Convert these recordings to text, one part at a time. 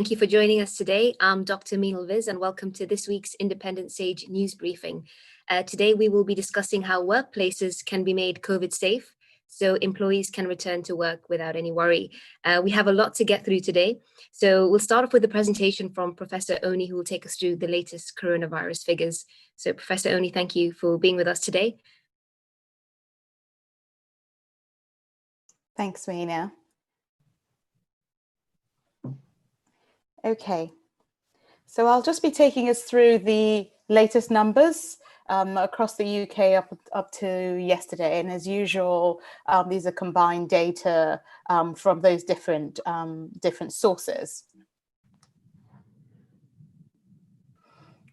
Thank you for joining us today. I'm Dr. Meenal Viz, and welcome to this week's Independent Sage news briefing. Today, we will be discussing how workplaces can be made COVID safe so employees can return to work without any worry. We have a lot to get through today. So we'll start off with a presentation from Professor Oni, who will take us through the latest coronavirus figures. So Professor Oni, thank you for being with us today. Thanks, Reena. Okay, so I'll just be taking us through the latest numbers across the UK up to yesterday. And as usual, these are combined data from those different sources.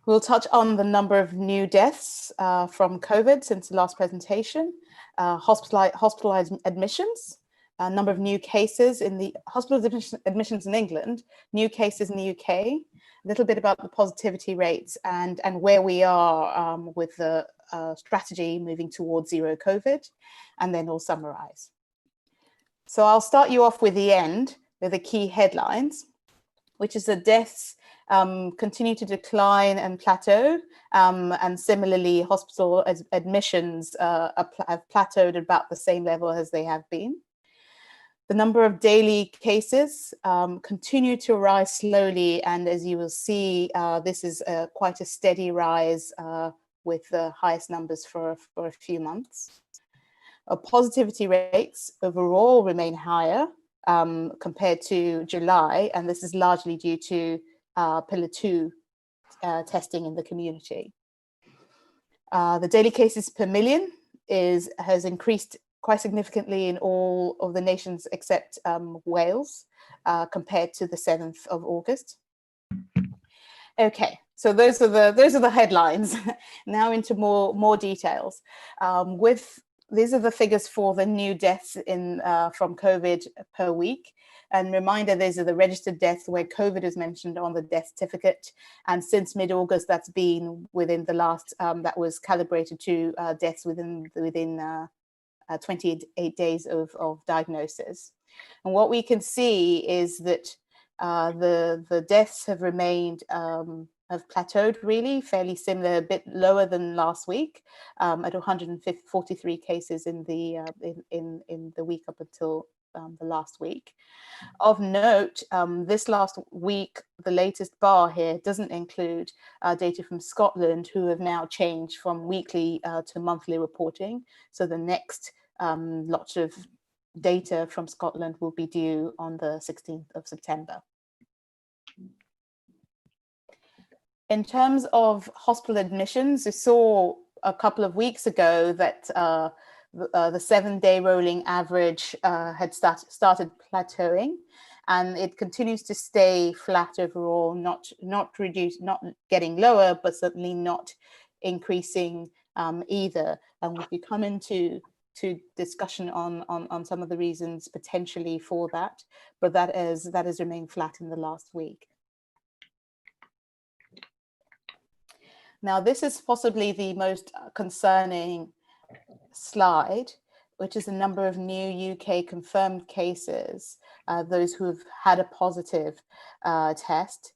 We'll touch on the number of new deaths from COVID since the last presentation, hospitalized admissions, number of new cases in the hospital admissions in England, new cases in the UK, a little bit about the positivity rates and where we are with the strategy moving towards zero COVID, and then we'll summarize. So I'll start you off with the end, with the key headlines, which is the deaths continue to decline and plateau, and similarly hospital admissions have plateaued at about the same level as they have been. The number of daily cases continue to rise slowly, and as you will see, this is quite a steady rise with the highest numbers for a few months. Positivity rates overall remain higher compared to July, and this is largely due to Pillar 2 testing in the community. The daily cases per million has increased quite significantly in all of the nations except Wales, compared to the 7th of August. Okay, so those are the headlines. Now into more details. These are the figures for the new deaths from COVID per week. And reminder, these are the registered deaths where COVID is mentioned on the death certificate. And since mid-August, that's been within the last, that was calibrated to deaths within 28 days of diagnosis. And what we can see is that the deaths have remained, have plateaued really, fairly similar, a bit lower than last week, at 143 cases in the week up until the last week. Of note, this last week, the latest bar here doesn't include data from Scotland, who have now changed from weekly to monthly reporting. So the next lot of data from Scotland will be due on the 16th of September. In terms of hospital admissions, we saw a couple of weeks ago that the 7-day rolling average had started plateauing, and it continues to stay flat overall, not getting lower, but certainly not increasing either. And we could come into discussion on some of the reasons potentially for that, but that has remained flat in the last week. Now, this is possibly the most concerning slide, which is the number of new UK confirmed cases, those who have had a positive test.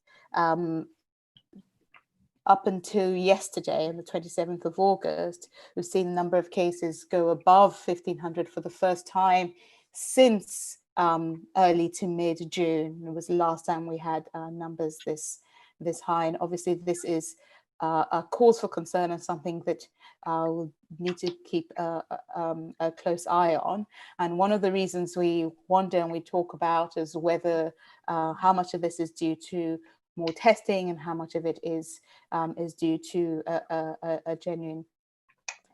Up until yesterday, on the 27th of August, we've seen the number of cases go above 1,500 for the first time since early to mid-June. It was the last time we had numbers this high, and obviously this is a cause for concern and something that we'll need to keep a close eye on. And one of the reasons we wonder and we talk about is whether how much of this is due to more testing and how much of it is due to a genuine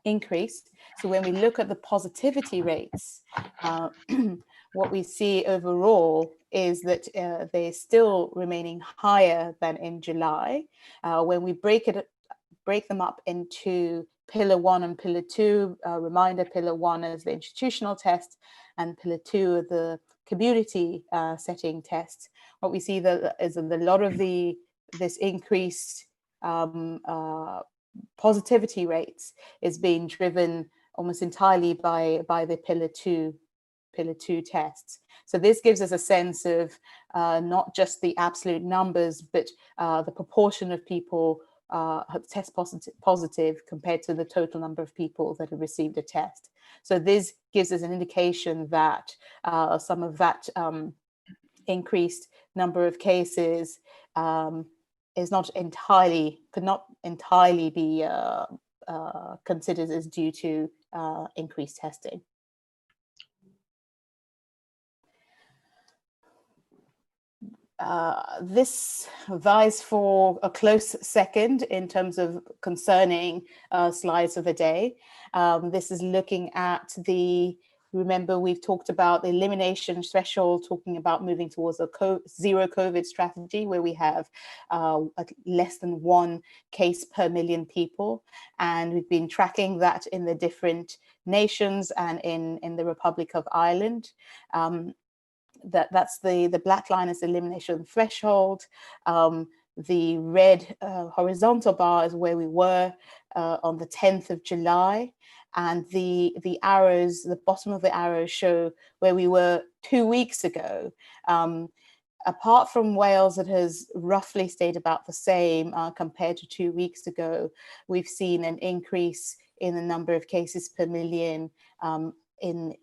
increase. So when we look at the positivity rates, what we see overall is that they're still remaining higher than in July. When we break them up into Pillar 1 and Pillar 2, reminder, Pillar 1 is the institutional test and Pillar 2 are the community setting tests. What we see is a lot of this increased positivity rates is being driven almost entirely by the Pillar 2 pillar 2 tests. So this gives us a sense of not just the absolute numbers, but the proportion of people test positive compared to the total number of people that have received a test. So this gives us an indication that some of that increased number of cases is not entirely, could not entirely be considered as due to increased testing. This vies for a close second in terms of concerning slides of the day. This is looking at remember we've talked about the elimination threshold, talking about moving towards a zero COVID strategy where we have less than 1 case per million people. And we've been tracking that in the different nations and in the Republic of Ireland. That's the black line is the elimination threshold. The red horizontal bar is where we were on the 10th of July. And the arrows, the bottom of the arrows show where we were 2 weeks ago. Apart from Wales, it has roughly stayed about the same compared to 2 weeks ago. We've seen an increase in the number of cases per million in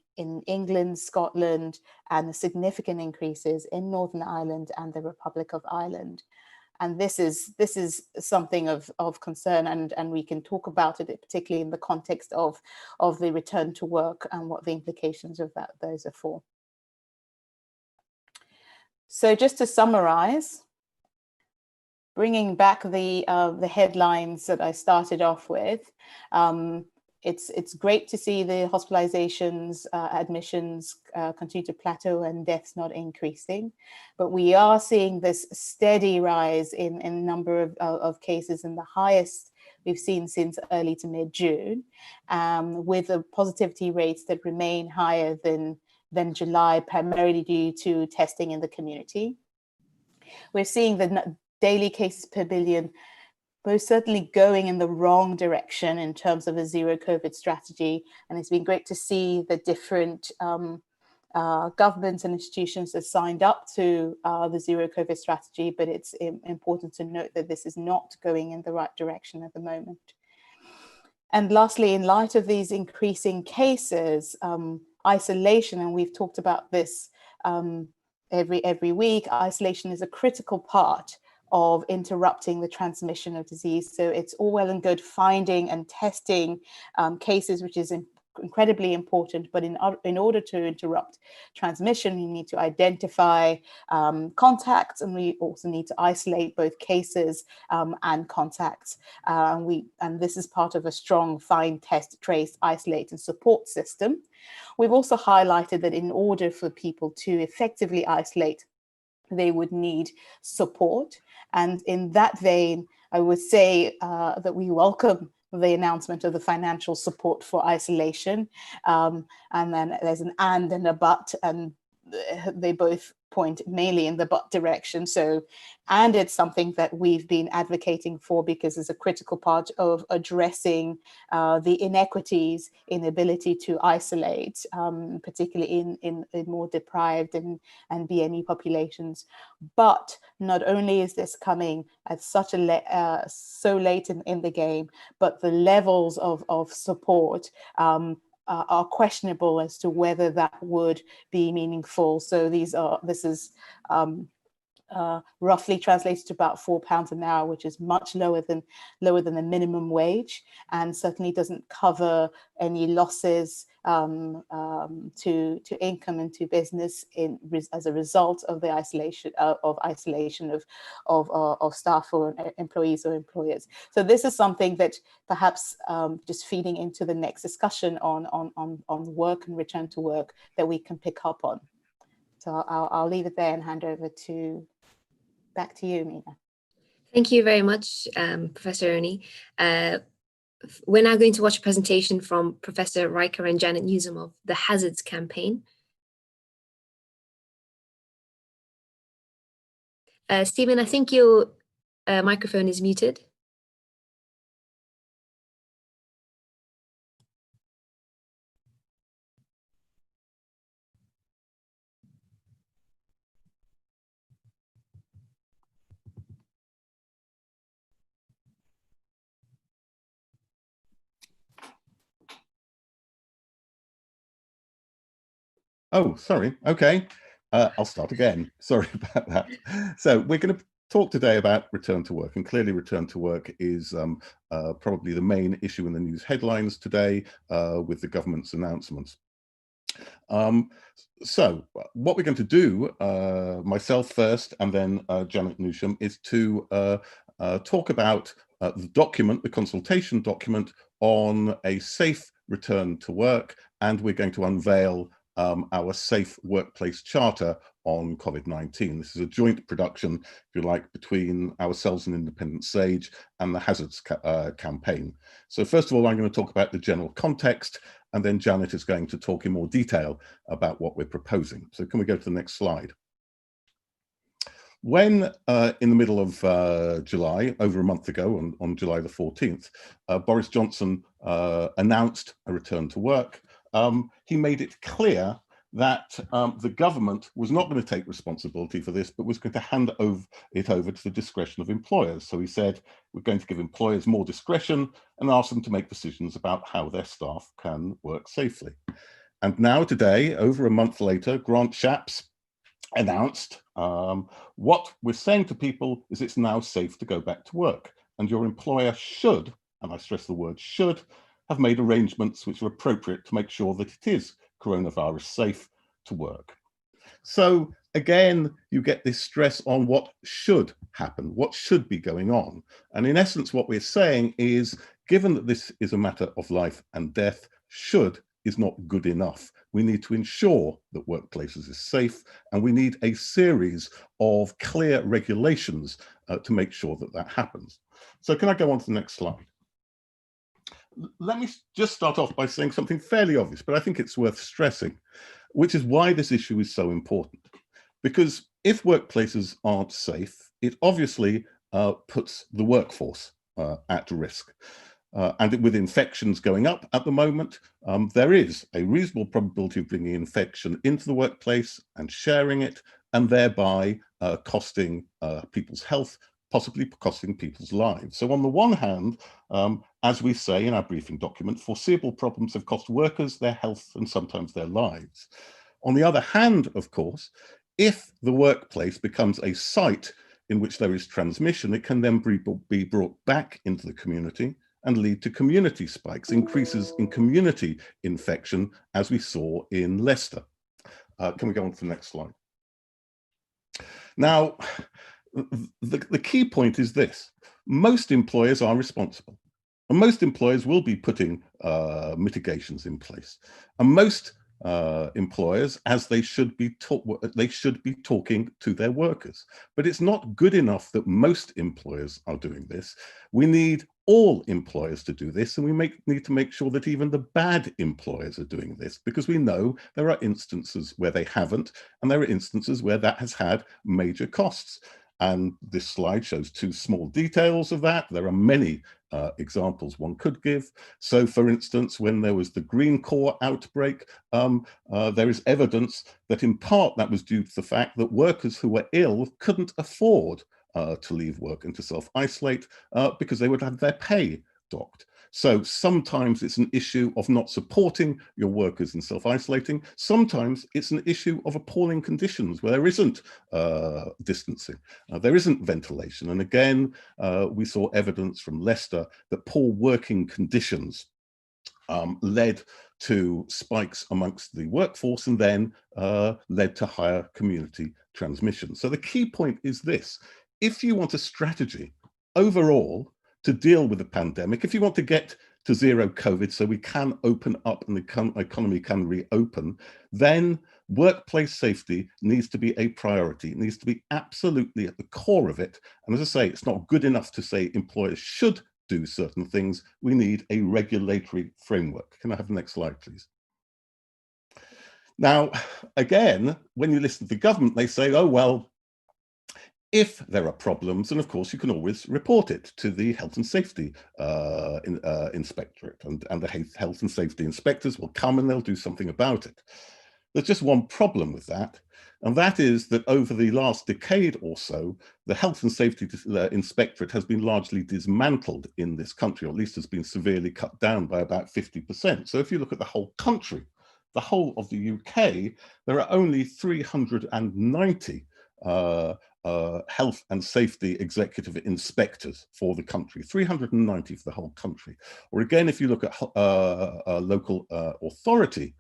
England, Scotland, and the significant increases in Northern Ireland and the Republic of Ireland. And this is something of concern, and we can talk about it, particularly in the context of the return to work and what the implications of those are for. So just to summarize, bringing back the headlines that I started off with, it's great to see the hospitalizations, admissions continue to plateau and deaths not increasing, but we are seeing this steady rise in number of cases, and the highest we've seen since early to mid-June, with the positivity rates that remain higher than July, primarily due to testing in the community. We're seeing the daily cases per billion most certainly going in the wrong direction in terms of a zero COVID strategy. And it's been great to see the different governments and institutions that signed up to the zero COVID strategy, but it's important to note that this is not going in the right direction at the moment. And lastly, in light of these increasing cases, isolation, and we've talked about this every week, isolation is a critical part of interrupting the transmission of disease. So it's all well and good finding and testing cases, which is incredibly important, but in order to interrupt transmission, you need to identify contacts, and we also need to isolate both cases and contacts. And this is part of a strong find, test, trace, isolate, and support system. We've also highlighted that in order for people to effectively isolate, they would need support. And in that vein, I would say that we welcome the announcement of the financial support for isolation. And then there's an and a but, and they both point mainly in the but direction. So, and it's something that we've been advocating for because it's a critical part of addressing the inequities in ability to isolate, particularly in more deprived and BNE populations. But not only is this coming at such a so late in the game, but the levels of support are questionable as to whether that would be meaningful. So this is roughly translates to about £4 an hour, which is much lower than the minimum wage, and certainly doesn't cover any losses to income and to business as a result of the isolation of staff or employees or employers. So this is something that perhaps just feeding into the next discussion on work and return to work that we can pick up on. So I'll leave it there and hand over back to you, Mina. Thank you very much, Professor Oni. We're now going to watch a presentation from Professor Riker and Janet Newsom of the Hazards Campaign. Stephen, I think your microphone is muted. Oh, sorry. Okay. I'll start again. Sorry about that. So we're going to talk today about return to work, and clearly return to work is probably the main issue in the news headlines today with the government's announcements. So what we're going to do, myself first and then Janet Newsham, is to talk about the document, the consultation document on a safe return to work, and we're going to unveil our Safe Workplace Charter on COVID-19. This is a joint production, if you like, between ourselves and Independent Sage and the Hazards campaign. So first of all, I'm going to talk about the general context, and then Janet is going to talk in more detail about what we're proposing. So can we go to the next slide? When in the middle of July, over a month ago, on July the 14th, Boris Johnson announced a return to work, he made it clear that the government was not going to take responsibility for this, but was going to hand it over to the discretion of employers. So he said, we're going to give employers more discretion and ask them to make decisions about how their staff can work safely. And now today, over a month later, Grant Shapps announced what we're saying to people is it's now safe to go back to work. And your employer should, and I stress the word should, have made arrangements which are appropriate to make sure that it is coronavirus safe to work. So again, you get this stress on what should happen, what should be going on. And in essence, what we're saying is, given that this is a matter of life and death, should is not good enough. We need to ensure that workplaces are safe, and we need a series of clear regulations to make sure that that happens. So can I go on to the next slide? Let me just start off by saying something fairly obvious, but I think it's worth stressing, which is why this issue is so important. Because if workplaces aren't safe, it obviously puts the workforce at risk. And with infections going up at the moment, there is a reasonable probability of bringing infection into the workplace and sharing it, and thereby costing people's health, possibly costing people's lives. So on the one hand, as we say in our briefing document, foreseeable problems have cost workers their health and sometimes their lives. On the other hand, of course, if the workplace becomes a site in which there is transmission, it can then be brought back into the community and lead to community spikes, increases in community infection, as we saw in Leicester. Can we go on to the next slide? Now, the key point is this: most employers are responsible, and most employers will be putting mitigations in place, and most employers, as they should be talking to their workers. But it's not good enough that most employers are doing this. We need all employers to do this, and we need to make sure that even the bad employers are doing this, because we know there are instances where they haven't, and there are instances where that has had major costs. And this slide shows two small details of that. There are many examples one could give. So for instance, when there was the Greencore outbreak, there is evidence that in part that was due to the fact that workers who were ill couldn't afford to leave work and to self-isolate because they would have their pay docked. So sometimes it's an issue of not supporting your workers in self-isolating. Sometimes it's an issue of appalling conditions where there isn't distancing, there isn't ventilation. And again, we saw evidence from Leicester that poor working conditions led to spikes amongst the workforce and then led to higher community transmission. So the key point is this: if you want a strategy overall to deal with the pandemic, if you want to get to zero COVID so we can open up and the economy can reopen, then workplace safety needs to be a priority. It needs to be absolutely at the core of it. And as I say, it's not good enough to say employers should do certain things. We need a regulatory framework. Can I have the next slide, please? Now, again, when you listen to the government, they say, oh, well, if there are problems, and of course you can always report it to the Health and Safety Inspectorate, and the Health and Safety Inspectors will come and they'll do something about it. There's just one problem with that, and that is that over the last decade or so, the Health and Safety Inspectorate has been largely dismantled in this country, or at least has been severely cut down by about 50%. So if you look at the whole country, the whole of the UK, there are only 390 health and safety executive inspectors for the country, 390 for the whole country. Or again, if you look at local authority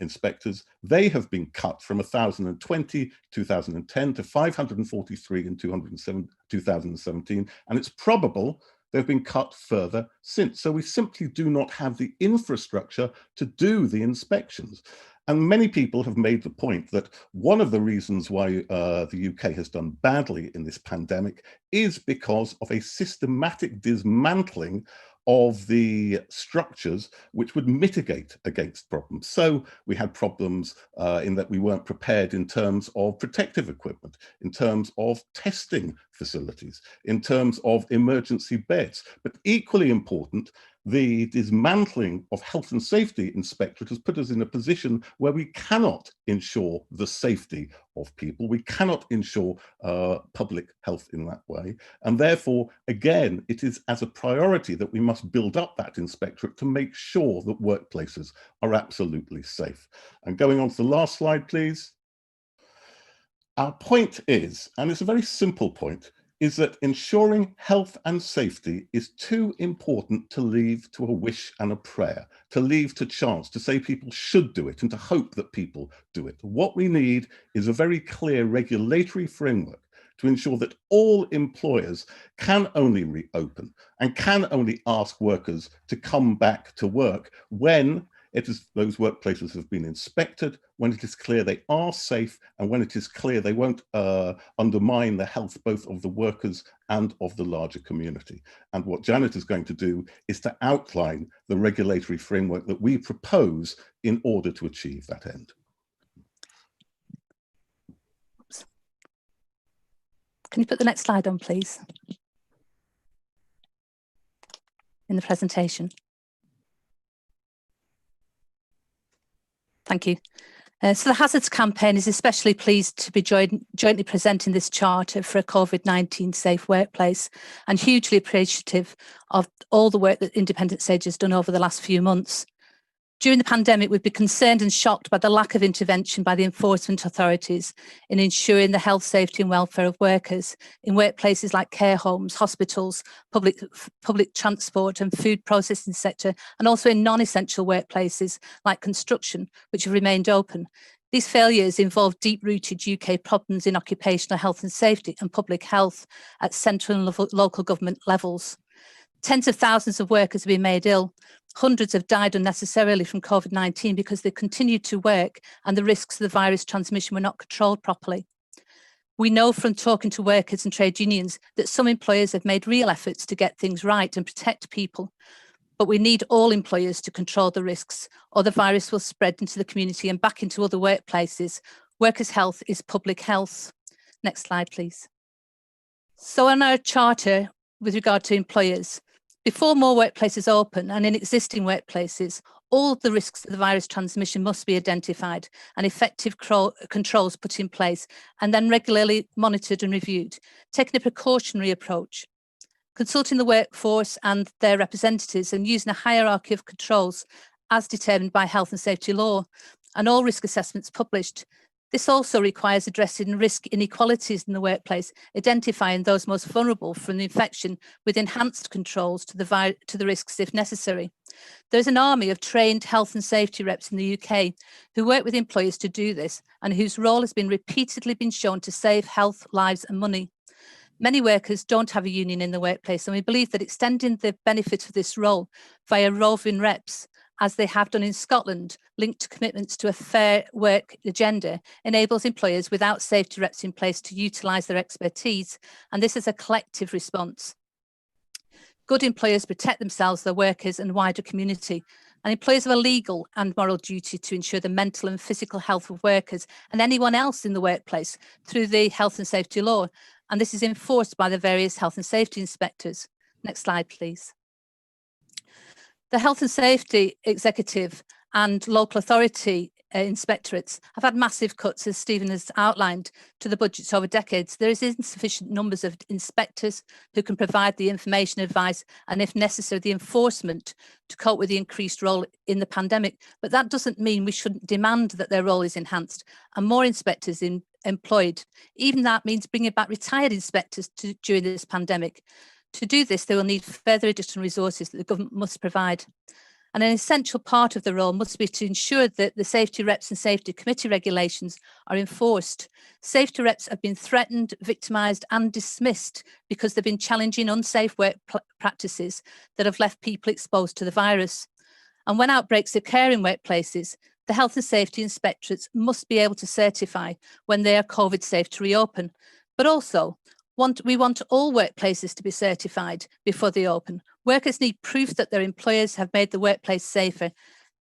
inspectors, they have been cut from 1,020 2010 to 543 in 2017, and it's probable they've been cut further since. So we simply do not have the infrastructure to do the inspections. And many people have made the point that one of the reasons why the UK has done badly in this pandemic is because of a systematic dismantling of the structures which would mitigate against problems. So we had problems in that we weren't prepared in terms of protective equipment, in terms of testing facilities, in terms of emergency beds. But equally important, the dismantling of health and safety inspectorate has put us in a position where we cannot ensure the safety of people. We cannot ensure public health in that way. And therefore, again, it is as a priority that we must build up that inspectorate to make sure that workplaces are absolutely safe. And going on to the last slide, please. Our point is, and it's a very simple point, is that ensuring health and safety is too important to leave to a wish and a prayer, to leave to chance, to say people should do it and to hope that people do it. What we need is a very clear regulatory framework to ensure that all employers can only reopen and can only ask workers to come back to work when those workplaces have been inspected, when it is clear they are safe, and when it is clear they won't undermine the health both of the workers and of the larger community. And what Janet is going to do is to outline the regulatory framework that we propose in order to achieve that end. Can you put the next slide on, please? In the presentation. Thank you. So the Hazards Campaign is especially pleased to be jointly presenting this charter for a COVID-19 safe workplace, and hugely appreciative of all the work that Independent Sage has done over the last few months. During the pandemic, we've been concerned and shocked by the lack of intervention by the enforcement authorities in ensuring the health, safety and welfare of workers in workplaces like care homes, hospitals, public transport and food processing sector, and also in non-essential workplaces like construction, which have remained open. These failures involve deep-rooted UK problems in occupational health and safety and public health at central and local government levels. Tens of thousands of workers have been made ill. Hundreds have died unnecessarily from COVID-19 because they continued to work and the risks of the virus transmission were not controlled properly. We know from talking to workers and trade unions that some employers have made real efforts to get things right and protect people. But we need all employers to control the risks, or the virus will spread into the community and back into other workplaces. Workers' health is public health. Next slide, please. So on our charter with regard to employers, before more workplaces open and in existing workplaces, all the risks of the virus transmission must be identified and effective controls put in place, and then regularly monitored and reviewed, taking a precautionary approach, consulting the workforce and their representatives and using a hierarchy of controls as determined by health and safety law, and all risk assessments published. This also requires addressing risk inequalities in the workplace, identifying those most vulnerable from the infection with enhanced controls to the risks if necessary. There's an army of trained health and safety reps in the UK who work with employers to do this, and whose role has been repeatedly shown to save health, lives and money. Many workers don't have a union in the workplace, and we believe that extending the benefit of this role via roving reps, as they have done in Scotland, linked to commitments to a fair work agenda, enables employers without safety reps in place to utilise their expertise, and this is a collective response. Good employers protect themselves, their workers and wider community, and employers have a legal and moral duty to ensure the mental and physical health of workers and anyone else in the workplace through the health and safety law, and this is enforced by the various health and safety inspectors. Next slide, please. The Health and Safety Executive and local authority inspectorates have had massive cuts, as Stephen has outlined, to the budgets over decades. There is insufficient numbers of inspectors who can provide the information, advice, and if necessary, the enforcement to cope with the increased role in the pandemic. But that doesn't mean we shouldn't demand that their role is enhanced and more inspectors employed. Even that means bringing back retired inspectors during this pandemic. To do this, they will need further additional resources that the government must provide. And an essential part of the role must be to ensure that the safety reps and safety committee regulations are enforced. Safety reps have been threatened, victimised and dismissed because they've been challenging unsafe work practices that have left people exposed to the virus. And when outbreaks occur in workplaces, the health and safety inspectorates must be able to certify when they are COVID safe to reopen. But also, we want all workplaces to be certified before they open. Workers need proof that their employers have made the workplace safer.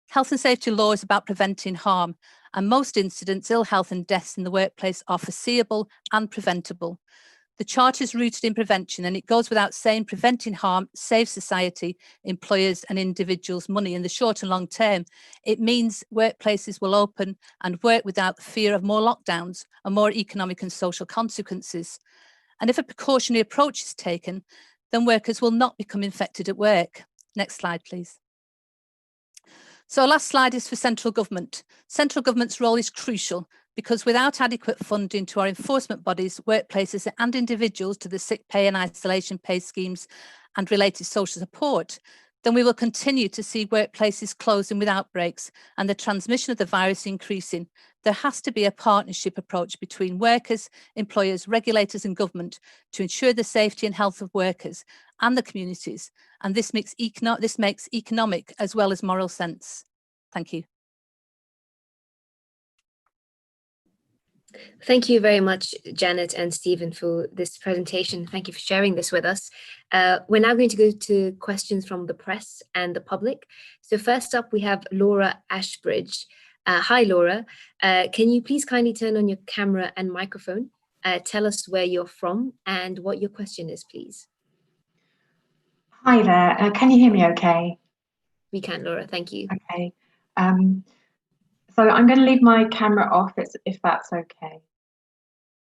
Health and safety law is about preventing harm, and most incidents, ill health and deaths in the workplace are foreseeable and preventable. The Charter is rooted in prevention, and it goes without saying preventing harm saves society, employers and individuals money in the short and long term. It means workplaces will open and work without the fear of more lockdowns and more economic and social consequences. And if a precautionary approach is taken, then workers will not become infected at work. Next slide, please. So our last slide is for central government. Central government's role is crucial because without adequate funding to our enforcement bodies, workplaces and individuals to the sick pay and isolation pay schemes and related social support, then we will continue to see workplaces closing with outbreaks and the transmission of the virus increasing. There has to be a partnership approach between workers, employers, regulators and government to ensure the safety and health of workers and the communities. And this makes economic as well as moral sense. Thank you. Thank you very much, Janet and Stephen, for this presentation. Thank you for sharing this with us. We're now going to go to questions from the press and the public. So first up, we have Laura Ashbridge. Hi, Laura. Can you please kindly turn on your camera and microphone? Tell us where you're from and what your question is, please. Hi there. Can you hear me okay? We can, Laura. Thank you. Okay. So I'm going to leave my camera off if that's okay.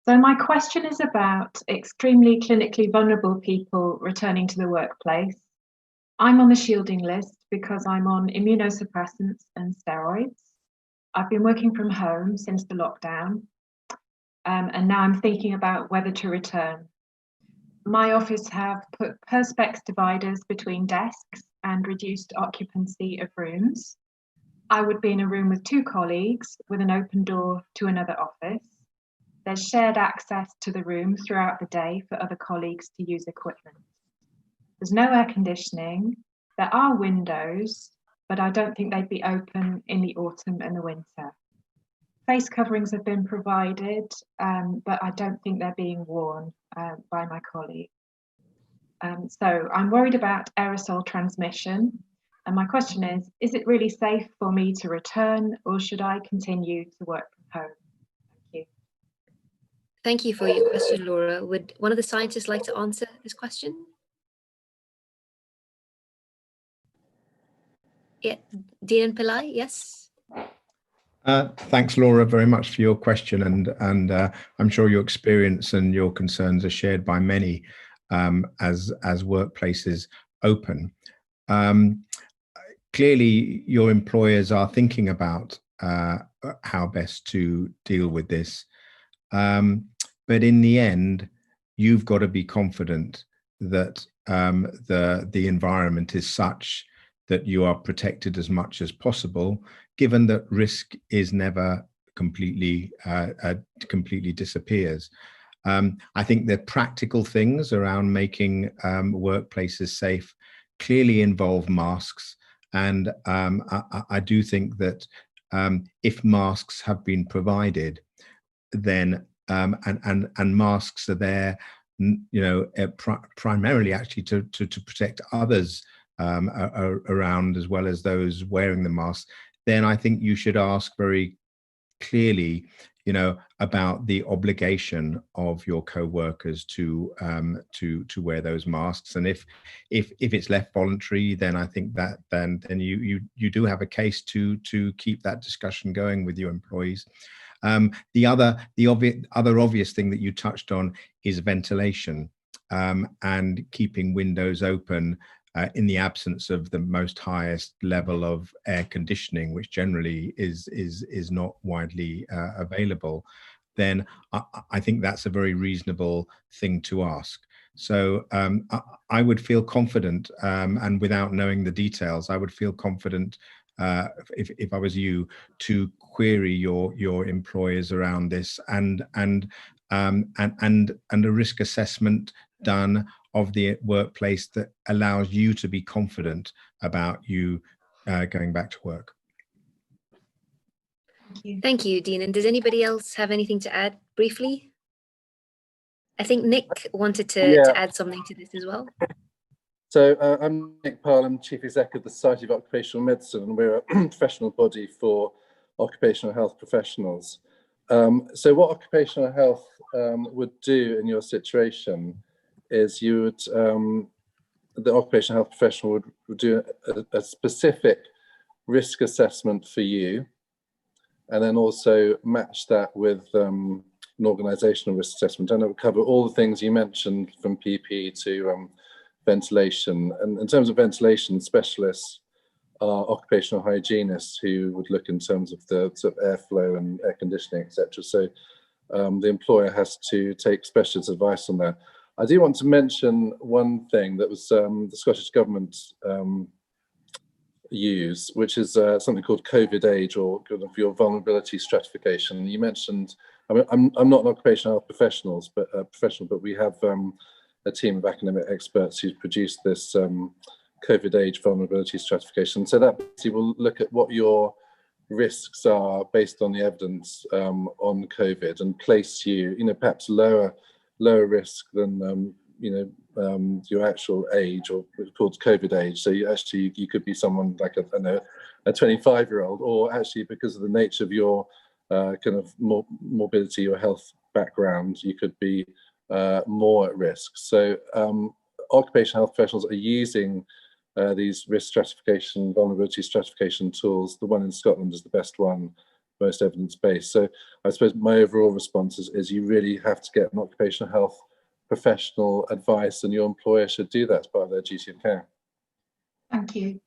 So my question is about extremely clinically vulnerable people returning to the workplace. I'm on the shielding list because I'm on immunosuppressants and steroids. I've been working from home since the lockdown, and now I'm thinking about whether to return. My office have put perspex dividers between desks and reduced occupancy of rooms. I would be in a room with 2 colleagues with an open door to another office. There's shared access to the room throughout the day for other colleagues to use equipment. There's no air conditioning. There are windows, but I don't think they'd be open in the autumn and the winter. Face coverings have been provided, but I don't think they're being worn by my colleagues. So I'm worried about aerosol transmission. And my question is it really safe for me to return or should I continue to work from home? Thank you. Thank you for your question, Laura. Would one of the scientists like to answer this question? Yeah, Dean Pillai, yes. Thanks, Laura, very much for your question, and I'm sure your experience and your concerns are shared by many as workplaces open. Clearly, your employers are thinking about how best to deal with this, but in the end, you've got to be confident that the environment is such that you are protected as much as possible, given that risk is never completely disappears. I think the practical things around making workplaces safe clearly involve masks. And I do think that if masks have been provided, then and masks are there, primarily actually to protect others around as well as those wearing the mask, then I think you should ask very clearly about the obligation of your co-workers to wear those masks. And if it's left voluntary, then I think that then you do have a case to keep that discussion going with your employees. The other obvious thing that you touched on is ventilation, and keeping windows open in the absence of the most highest level of air conditioning, which generally is not widely available, then I think that's a very reasonable thing to ask. So I would feel confident, and without knowing the details, I would feel confident if I was you, to query your employers around this, and a risk assessment done of the workplace that allows you to be confident about you going back to work. Thank you, Dean. And does anybody else have anything to add briefly? I think Nick wanted to add something to this as well. So I'm Nick Parle, I'm Chief Executive of the Society of Occupational Medicine, and we're a professional body for occupational health professionals. So what occupational health would do in your situation is the occupational health professional would do a specific risk assessment for you, and then also match that with an organisational risk assessment, and it will cover all the things you mentioned, from PPE to ventilation. And in terms of ventilation, specialists are occupational hygienists who would look in terms of the sort of airflow and air conditioning, etc. So the employer has to take specialist advice on that. I do want to mention one thing that was the Scottish Government use, which is something called COVID age, or kind of your vulnerability stratification. You mentioned, I mean, I'm not an occupational health professional, but we have a team of academic experts who's produced this COVID age vulnerability stratification. So that basically will look at what your risks are based on the evidence on COVID, and place you, perhaps lower risk than your actual age, or it's called COVID age. So you could be someone like a 25-year-old, or actually, because of the nature of your kind of morbidity or health background, you could be more at risk. So occupational health professionals are using these risk stratification, vulnerability stratification tools. The one in Scotland is the best one, most evidence-based. So I suppose my overall response is you really have to get an occupational health professional advice, and your employer should do that as part of their duty of care. Thank you.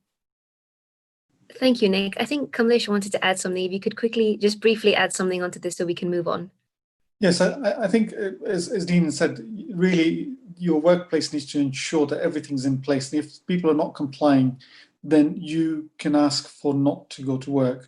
Thank you, Nick. I think Kamlesh wanted to add something. If you could quickly, just briefly add something onto this so we can move on. Yes, I think, as Dean said, really your workplace needs to ensure that everything's in place. And if people are not complying, then you can ask for not to go to work.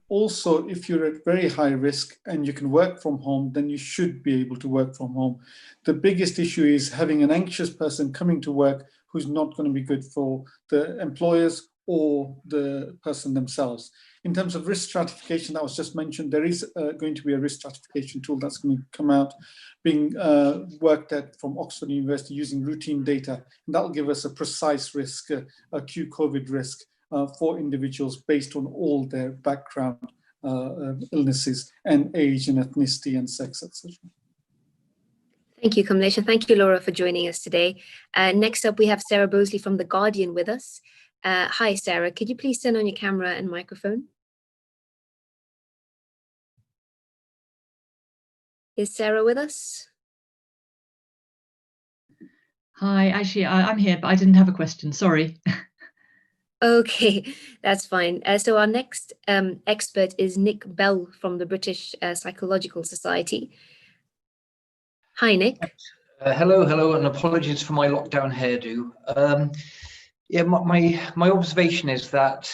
Also, if you're at very high risk and you can work from home, then you should be able to work from home. The biggest issue is having an anxious person coming to work who's not going to be good for the employers or the person themselves. In terms of risk stratification that was just mentioned, there is going to be a risk stratification tool that's going to come out, being worked at from Oxford University using routine data, and that will give us a precise risk, acute COVID risk for individuals based on all their background, illnesses, and age and ethnicity and sex, etc. Thank you, Kamlesh, and thank you, Laura, for joining us today. Next up, we have Sarah Bosley from The Guardian with us. Hi, Sarah. Could you please turn on your camera and microphone? Is Sarah with us? Hi, actually, I'm here, but I didn't have a question. Sorry. Okay, that's fine. So our next expert is Nick Bell from the British Psychological Society. Hi, Nick. Hello, and apologies for my lockdown hairdo. Yeah, my observation is that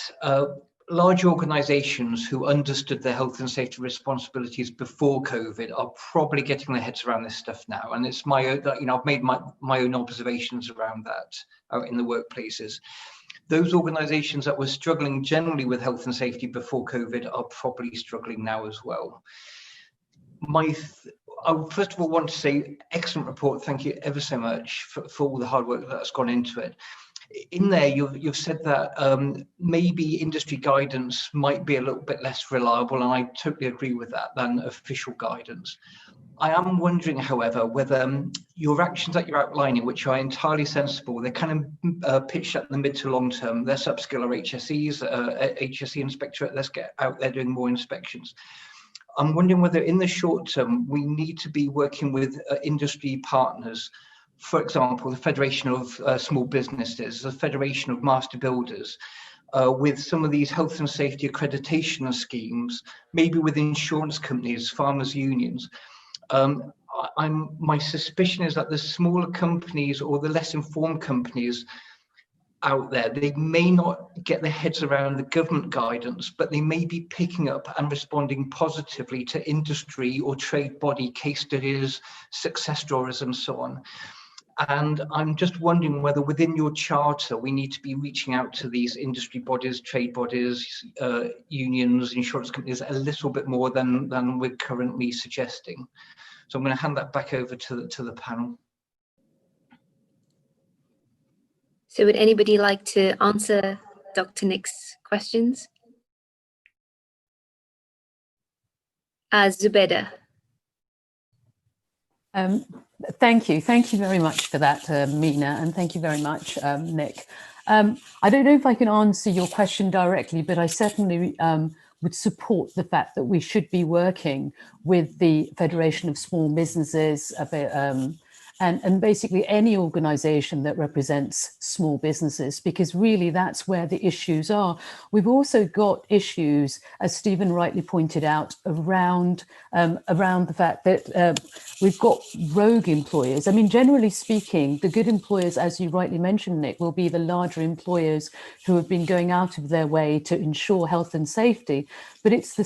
large organisations who understood their health and safety responsibilities before COVID are probably getting their heads around this stuff now, and it's my own, I've made my own observations around that out in the workplaces. Those organisations that were struggling generally with health and safety before COVID are probably struggling now as well. I first of all want to say, excellent report. Thank you ever so much for all the hard work that's gone into it. in there, you've said that maybe industry guidance might be a little bit less reliable, and I totally agree with that, than official guidance. I am wondering, however, whether your actions that you're outlining, which are entirely sensible, they're kind of pitched at the mid to long term. Let's upskill our HSEs, HSE inspectorate, let's get out there doing more inspections. I'm wondering whether in the short term, we need to be working with industry partners. For example, the Federation of Small Businesses, the Federation of Master Builders, with some of these health and safety accreditation schemes, maybe with insurance companies, farmers' unions. My suspicion is that the smaller companies or the less informed companies out there, they may not get their heads around the government guidance, but they may be picking up and responding positively to industry or trade body case studies, success stories, and so on. And I'm just wondering whether within your charter, we need to be reaching out to these industry bodies, trade bodies, unions, insurance companies a little bit more than we're currently suggesting. So I'm going to hand that back over to the panel. So would anybody like to answer Dr. Nick's questions? Zubeda. Thank you very much for that, Mina, and thank you very much, Nick. I don't know if I can answer your question directly, but I certainly would support the fact that we should be working with the Federation of Small Businesses and basically any organization that represents small businesses, because really that's where the issues are. We've also got issues, as Stephen rightly pointed out, around the fact that we've got rogue employers. I mean, generally speaking, the good employers, as you rightly mentioned, Nick, will be the larger employers who have been going out of their way to ensure health and safety. But it's the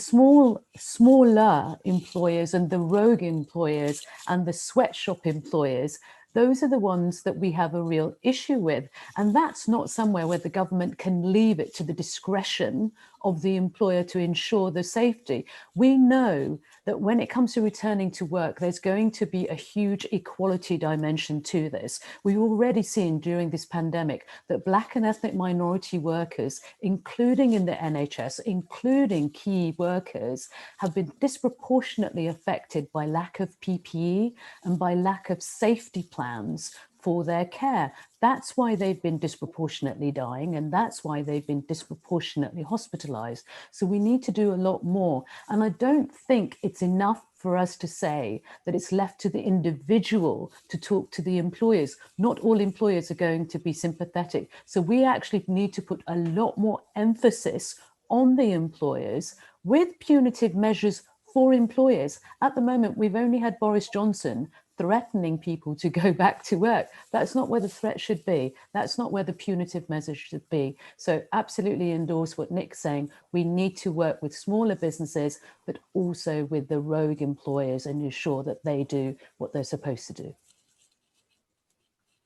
smaller employers and the rogue employers and the sweatshop employers. Those are the ones that we have a real issue with. And that's not somewhere where the government can leave it to the discretion of the employer to ensure the safety. We know that when it comes to returning to work, there's going to be a huge equality dimension to this. We've already seen during this pandemic that Black and ethnic minority workers, including in the NHS, including key workers, have been disproportionately affected by lack of PPE and by lack of safety plans for their care. That's why they've been disproportionately dying, and that's why they've been disproportionately hospitalized. So we need to do a lot more. And I don't think it's enough for us to say that it's left to the individual to talk to the employers. Not all employers are going to be sympathetic. So we actually need to put a lot more emphasis on the employers with punitive measures for employers. At the moment, we've only had Boris Johnson threatening people to go back to work. That's not where the threat should be. That's not where the punitive measures should be. So absolutely endorse what Nick's saying. We need to work with smaller businesses, but also with the rogue employers and ensure that they do what they're supposed to do.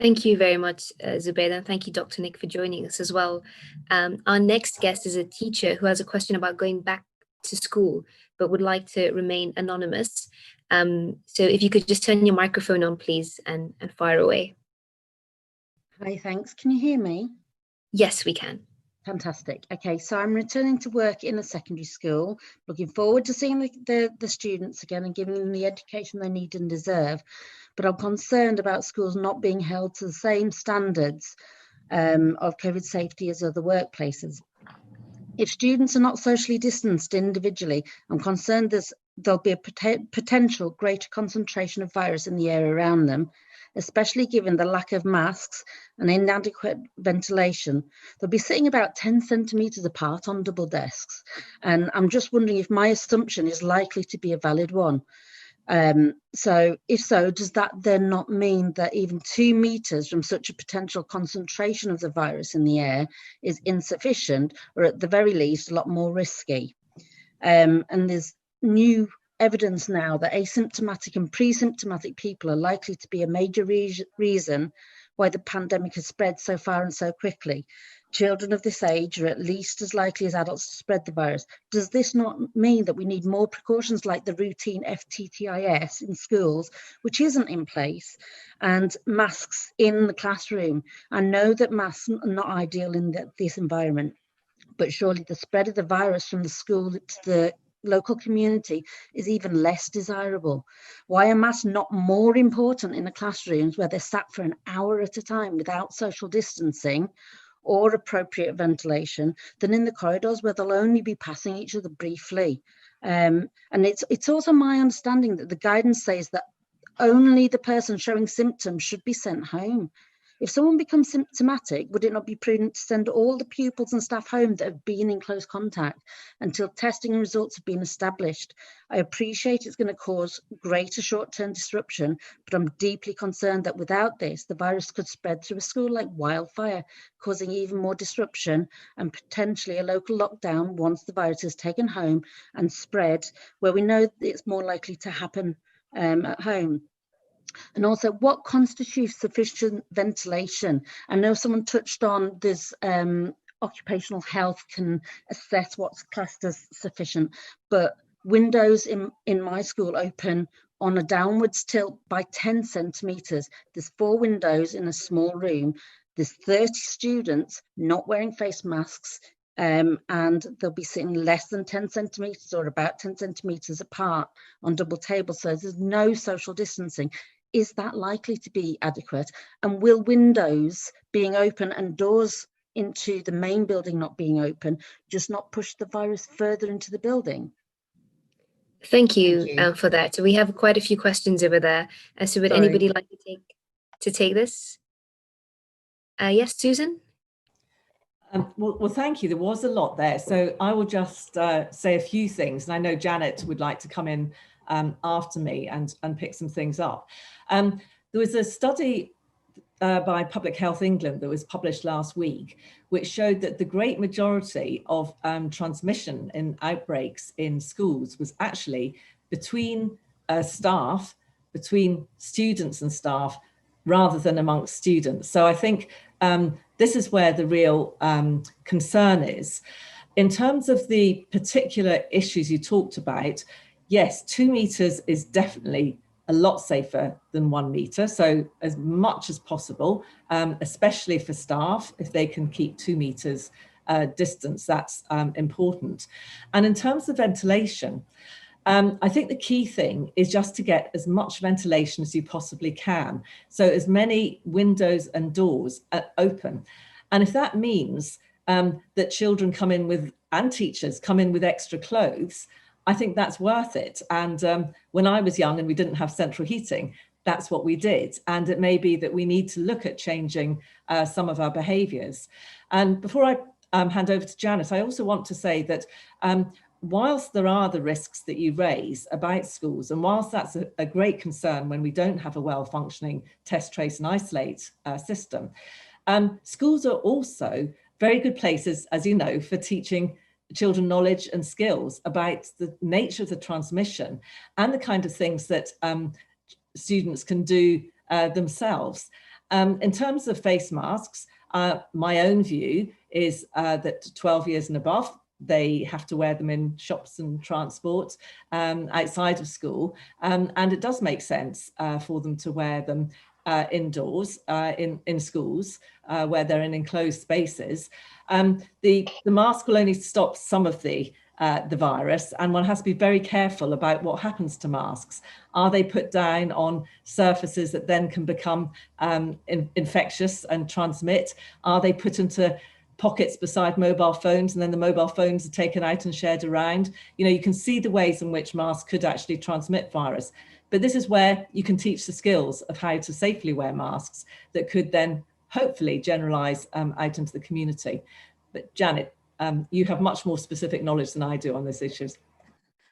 Thank you very much, Zubeda, and thank you, Dr. Nick, for joining us as well. Our next guest is a teacher who has a question about going back to school, but would like to remain anonymous. So if you could just turn your microphone on, please, and fire away. Hi, thanks. Can you hear me? Yes, we can. Fantastic. Okay, so I'm returning to work in a secondary school, looking forward to seeing the students again and giving them the education they need and deserve. But I'm concerned about schools not being held to the same standards of COVID safety as other workplaces. If students are not socially distanced individually, I'm concerned there'll be a potential greater concentration of virus in the air around them, especially given the lack of masks and inadequate ventilation. They'll be sitting about 10 centimetres apart on double desks. And I'm just wondering if my assumption is likely to be a valid one. So if so, does that then not mean that even 2 meters from such a potential concentration of the virus in the air is insufficient, or at the very least, a lot more risky? And there's new evidence now that asymptomatic and pre-symptomatic people are likely to be a major reason why the pandemic has spread so far and so quickly. children of this age are at least as likely as adults to spread the virus. Does this not mean that we need more precautions like the routine FTTIS in schools, which isn't in place, and masks in the classroom? I know that masks are not ideal in this environment, but surely the spread of the virus from the school to the local community is even less desirable. Why are masks not more important in the classrooms where they're sat for an hour at a time without social distancing or appropriate ventilation than in the corridors where they'll only be passing each other briefly? And it's also my understanding that the guidance says that only the person showing symptoms should be sent home. If someone becomes symptomatic, would it not be prudent to send all the pupils and staff home that have been in close contact until testing results have been established? I appreciate it's going to cause greater short-term disruption, but I'm deeply concerned that without this, the virus could spread through a school like wildfire, causing even more disruption and potentially a local lockdown once the virus is taken home and spread, where we know it's more likely to happen at home. And also, what constitutes sufficient ventilation? I know someone touched on this, occupational health can assess what's classed as sufficient, but windows in my school open on a downwards tilt by 10 centimetres. There's 4 windows in a small room. There's 30 students not wearing face masks, and they'll be sitting less than 10 centimetres or about 10 centimetres apart on double tables. So there's no social distancing. Is that likely to be adequate? And will windows being open and doors into the main building not being open just not push the virus further into the building? Thank you, for that. So we have quite a few questions over there. So would anybody like to take this? Yes, Susan? Well, thank you. There was a lot there. So I will just say a few things. And I know Janet would like to come in after me and pick some things up. There was a study by Public Health England that was published last week, which showed that the great majority of transmission in outbreaks in schools was actually between staff, between students and staff, rather than amongst students. So I think this is where the real concern is. In terms of the particular issues you talked about, yes, 2 meters is definitely a lot safer than 1 meter. So as much as possible, especially for staff, if they can keep 2 meters distance, that's important. And in terms of ventilation, I think the key thing is just to get as much ventilation as you possibly can. So as many windows and doors open. And if that means that children come in with, and teachers come in with extra clothes, I think that's worth it. And when I was young and we didn't have central heating, that's what we did. And it may be that we need to look at changing some of our behaviours. And before I hand over to Janice, I also want to say that whilst there are the risks that you raise about schools, and whilst that's a great concern when we don't have a well-functioning test, trace and isolate system, schools are also very good places, as you know, for teaching children knowledge and skills about the nature of the transmission and the kind of things that students can do themselves. In terms of face masks, my own view is that 12 years and above, they have to wear them in shops and transport outside of school. And it does make sense for them to wear them indoors in schools where they're in enclosed spaces. The mask will only stop some of the virus, and one has to be very careful about what happens to masks. Are they put down on surfaces that then can become infectious and transmit? Are they put into pockets beside mobile phones, and then the mobile phones are taken out and shared around? You know, you can see the ways in which masks could actually transmit virus. But this is where you can teach the skills of how to safely wear masks that could then hopefully generalize out into the community. But Janet, you have much more specific knowledge than I do on these issues.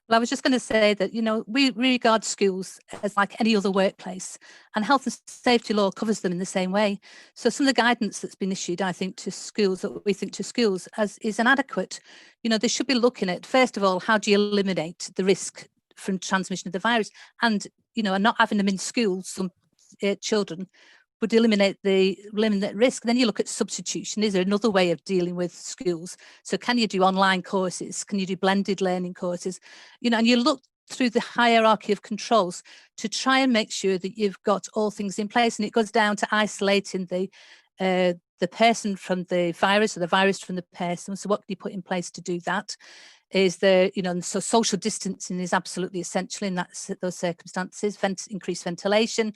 Well, I was just going to say that, you know, we regard schools as like any other workplace, and health and safety law covers them in the same way. So some of the guidance that's been issued, I think, to schools, that we think to schools as is inadequate. You know, they should be looking at, first of all, how do you eliminate the risk from transmission of the virus, and, you know, and not having them in schools, some children would eliminate risk. Then you look at substitution. Is there another way of dealing with schools? So can you do online courses? Can you do blended learning courses? And you look through the hierarchy of controls to try and make sure that you've got all things in place. And it goes down to isolating the person from the virus, or the virus from the person. So what can you put in place to do that? Is there, so social distancing is absolutely essential in those circumstances. Increased ventilation,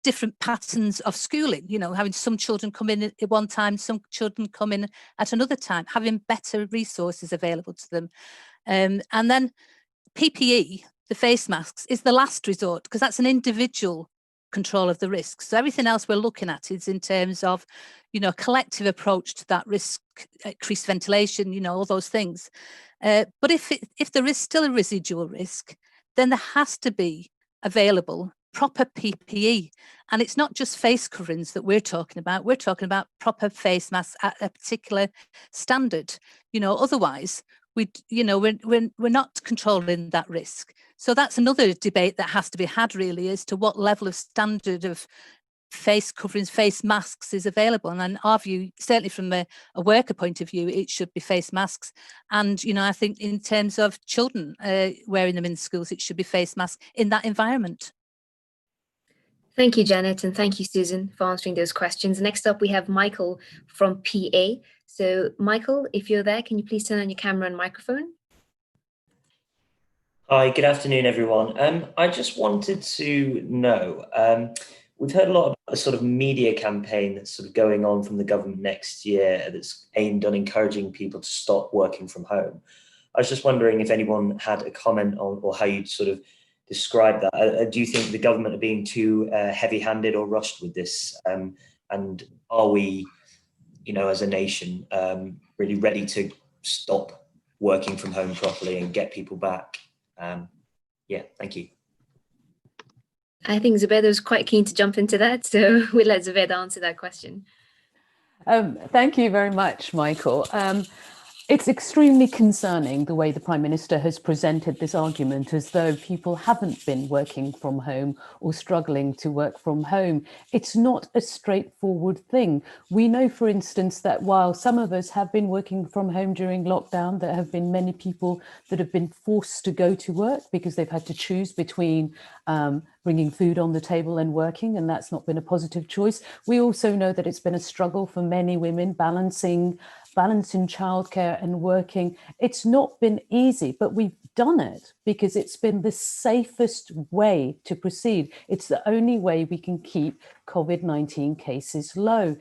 different patterns of schooling, having some children come in at one time, some children come in at another time, having better resources available to them. And then PPE, the face masks, is the last resort, because that's an individual control of the risk. So everything else we're looking at is in terms of, a collective approach to that risk, increased ventilation, all those things. But if there is still a residual risk, then there has to be available proper PPE. And it's not just face coverings that we're talking about. We're talking about proper face masks at a particular standard. Otherwise, we're not controlling that risk. So that's another debate that has to be had, really, as to what level of standard of face coverings, face masks is available. And in our view, certainly from a worker point of view, it should be face masks. And, I think in terms of children wearing them in schools, it should be face masks in that environment. Thank you, Janet, and thank you, Susan, for answering those questions. Next up, we have Michael from PA. So, Michael, if you're there, can you please turn on your camera and microphone? Hi, good afternoon, everyone. I just wanted to know, we've heard a lot about the sort of media campaign that's sort of going on from the government next year that's aimed on encouraging people to stop working from home. I was just wondering if anyone had a comment on, or how you'd sort of describe that. Do you think the government are being too heavy-handed or rushed with this? And are we, as a nation, really ready to stop working from home properly and get people back? Thank you. I think Zubeda was quite keen to jump into that, so we'll let Zubeda answer that question. Thank you very much, Michael. It's extremely concerning the way the Prime Minister has presented this argument, as though people haven't been working from home or struggling to work from home. It's not a straightforward thing. We know, for instance, that while some of us have been working from home during lockdown, there have been many people that have been forced to go to work because they've had to choose between bringing food on the table and working, and that's not been a positive choice. We also know that it's been a struggle for many women balancing childcare and working. It's not been easy, but we've done it because it's been the safest way to proceed. It's the only way we can keep COVID-19 cases low.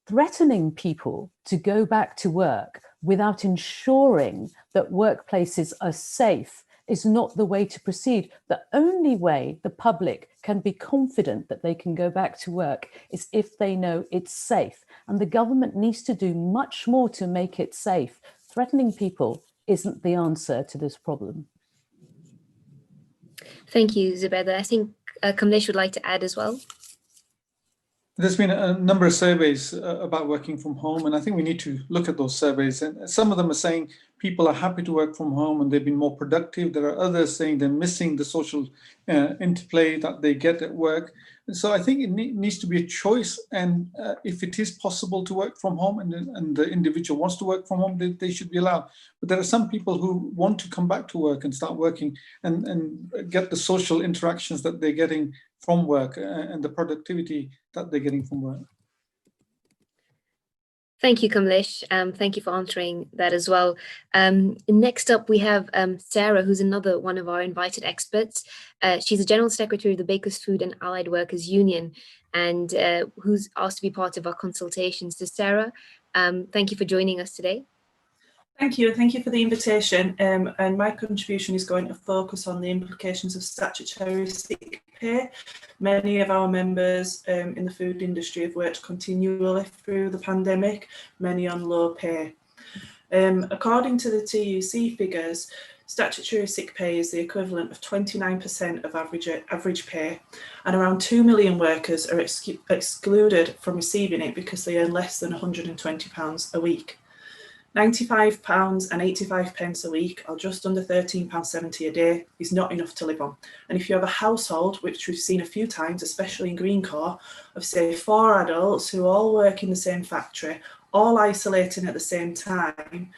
Threatening people to go back to work without ensuring that workplaces are safe is not the way to proceed. The only way the public can be confident that they can go back to work is if they know it's safe. And the government needs to do much more to make it safe. Threatening people isn't the answer to this problem. Thank you, Zubeda. I think Kamlesh would like to add as well. There's been a number of surveys about working from home, and I think we need to look at those surveys. And some of them are saying people are happy to work from home and they've been more productive. There are others saying they're missing the social interplay that they get at work. And so I think it needs to be a choice. And if it is possible to work from home and the individual wants to work from home, they should be allowed. But there are some people who want to come back to work and start working and get the social interactions that they're getting from work and the productivity that they're getting from work. Thank you, Kamlesh. Thank you for answering that as well. Next up, we have Sarah, who's another one of our invited experts. She's the General Secretary of the Bakers Food and Allied Workers Union, and who's asked to be part of our consultation. So Sarah, thank you for joining us today. Thank you for the invitation, and my contribution is going to focus on the implications of statutory sick pay. Many of our members in the food industry have worked continually through the pandemic, many on low pay. According to the TUC figures, statutory sick pay is the equivalent of 29% of average pay, and around 2 million workers are excluded from receiving it because they earn less than £120 a week. £95.85 a week, or just under £13.70 a day, is not enough to live on. And if you have a household, which we've seen a few times, especially in Greencore, of say 4 adults who all work in the same factory, all isolating at the same time,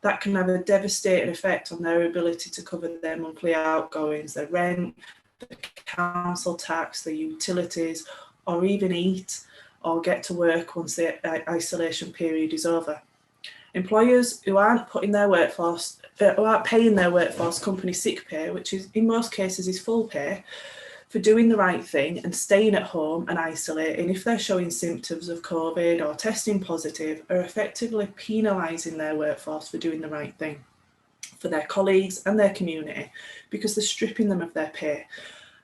that can have a devastating effect on their ability to cover their monthly outgoings, their rent, the council tax, the utilities, or even eat or get to work once the isolation period is over. Employers who aren't paying their workforce company sick pay, which is in most cases is full pay, for doing the right thing and staying at home and isolating if they're showing symptoms of COVID or testing positive, are effectively penalising their workforce for doing the right thing for their colleagues and their community, because they're stripping them of their pay,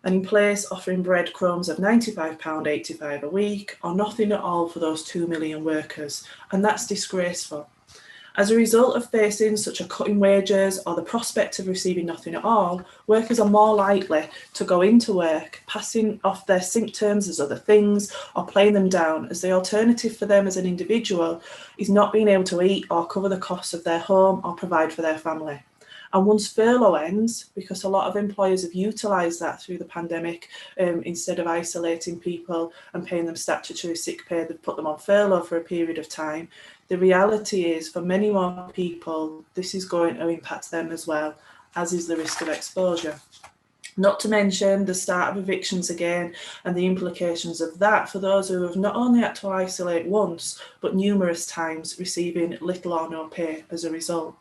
and in place offering breadcrumbs of £95.85 a week or nothing at all for those 2 million workers, and that's disgraceful. As a result of facing such a cut in wages or the prospect of receiving nothing at all, workers are more likely to go into work, passing off their symptoms as other things or playing them down, as the alternative for them as an individual is not being able to eat or cover the costs of their home or provide for their family. And once furlough ends, because a lot of employers have utilised that through the pandemic, instead of isolating people and paying them statutory sick pay, they've put them on furlough for a period of time. The reality is, for many more people, this is going to impact them as well, as is the risk of exposure. Not to mention the start of evictions again and the implications of that for those who have not only had to isolate once, but numerous times, receiving little or no pay as a result.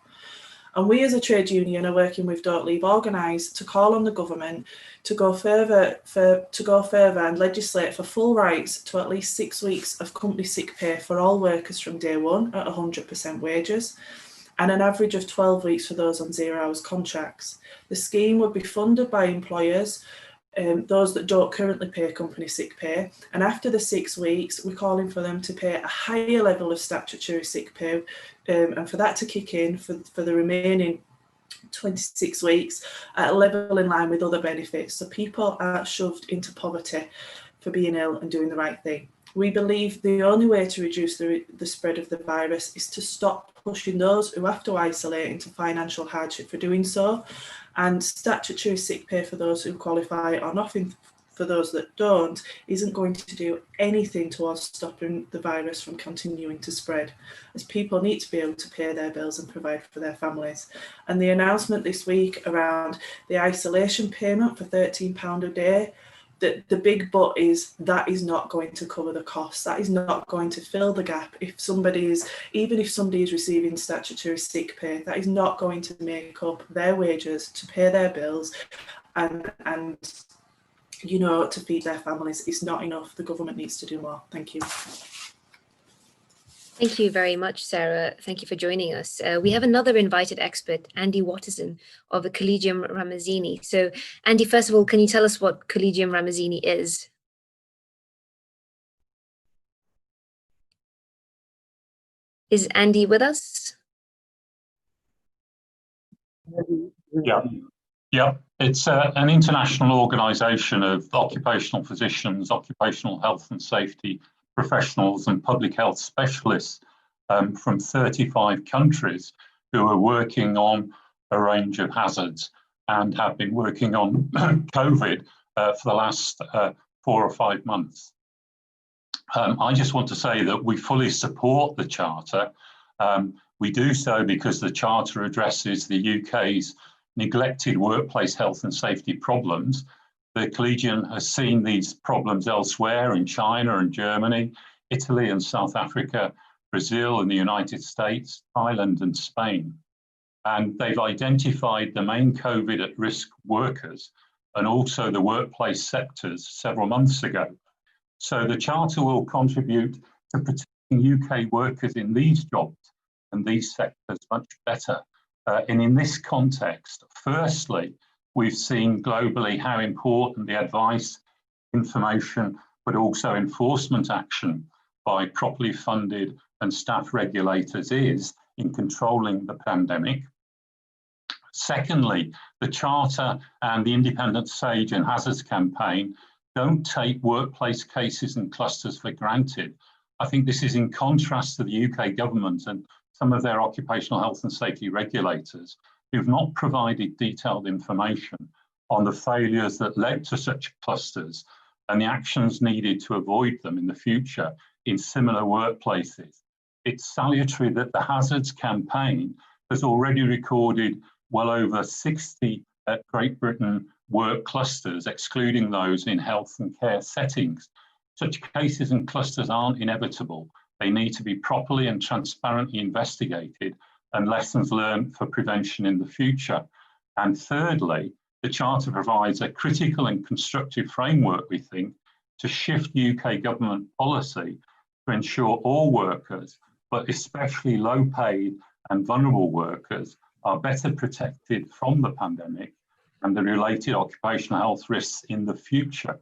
And we as a trade union are working with Don't Leave Organise to call on the government to go further and legislate for full rights to at least 6 weeks of company sick pay for all workers from day one at 100% wages, and an average of 12 weeks for those on 0 hours contracts. The scheme would be funded by employers, those that don't currently pay company sick pay, and after the 6 weeks we're calling for them to pay a higher level of statutory sick pay, and for that to kick in for the remaining 26 weeks at a level in line with other benefits, so people aren't shoved into poverty for being ill and doing the right thing. We believe the only way to reduce the spread of the virus is to stop pushing those who have to isolate into financial hardship for doing so, and statutory sick pay for those who qualify or nothing for those that don't isn't going to do anything towards stopping the virus from continuing to spread, as people need to be able to pay their bills and provide for their families. And the announcement this week around the isolation payment for £13 a day, the big but is that is not going to cover the costs. That is not going to fill the gap. Even if somebody is receiving statutory sick pay, that is not going to make up their wages to pay their bills and you know, to feed their families. It's not enough. The government needs to do more. Thank you. Thank you very much, Sarah. Thank you for joining us. We have another invited expert, Andy Watterson of the Collegium Ramazzini. So, Andy, first of all, can you tell us what Collegium Ramazzini is? Is Andy with us? Yeah, it's an international organisation of occupational physicians, occupational health and safety professionals and public health specialists from 35 countries who are working on a range of hazards and have been working on COVID for the last 4 or 5 months. I just want to say that we fully support the Charter. We do so because the Charter addresses the UK's neglected workplace health and safety problems. The Collegium has seen these problems elsewhere in China and Germany, Italy and South Africa, Brazil and the United States, Thailand and Spain. And they've identified the main COVID at-risk workers and also the workplace sectors several months ago. So the Charter will contribute to protecting UK workers in these jobs and these sectors much better. And in this context, firstly, we've seen globally how important the advice, information, but also enforcement action by properly funded and staff regulators is in controlling the pandemic. Secondly, the Charter and the Independent SAGE and Hazards campaign don't take workplace cases and clusters for granted. I think this is in contrast to the UK government and some of their occupational health and safety regulators who've not provided detailed information on the failures that led to such clusters and the actions needed to avoid them in the future in similar workplaces. It's salutary that the Hazards campaign has already recorded well over 60 Great Britain work clusters, excluding those in health and care settings. Such cases and clusters aren't inevitable. They need to be properly and transparently investigated and lessons learned for prevention in the future. And thirdly, the Charter provides a critical and constructive framework, we think, to shift UK government policy to ensure all workers, but especially low-paid and vulnerable workers, are better protected from the pandemic and the related occupational health risks in the future.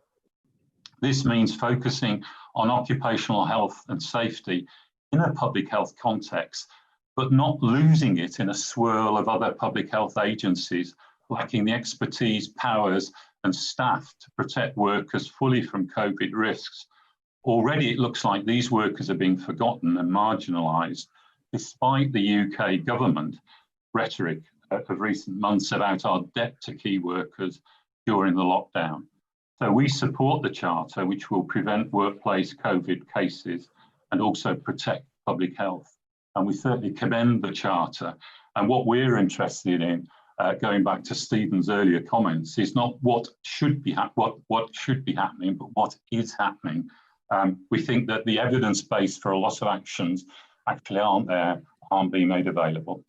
This means focusing on occupational health and safety in a public health context, but not losing it in a swirl of other public health agencies lacking the expertise, powers and staff to protect workers fully from COVID risks. Already it looks like these workers are being forgotten and marginalised, despite the UK government rhetoric of recent months about our debt to key workers during the lockdown. So we support the Charter, which will prevent workplace COVID cases and also protect public health. And we certainly commend the Charter. And what we're interested in, going back to Stephen's earlier comments, is not what should be happening, but what is happening. We think that the evidence base for a lot of actions actually aren't being made available.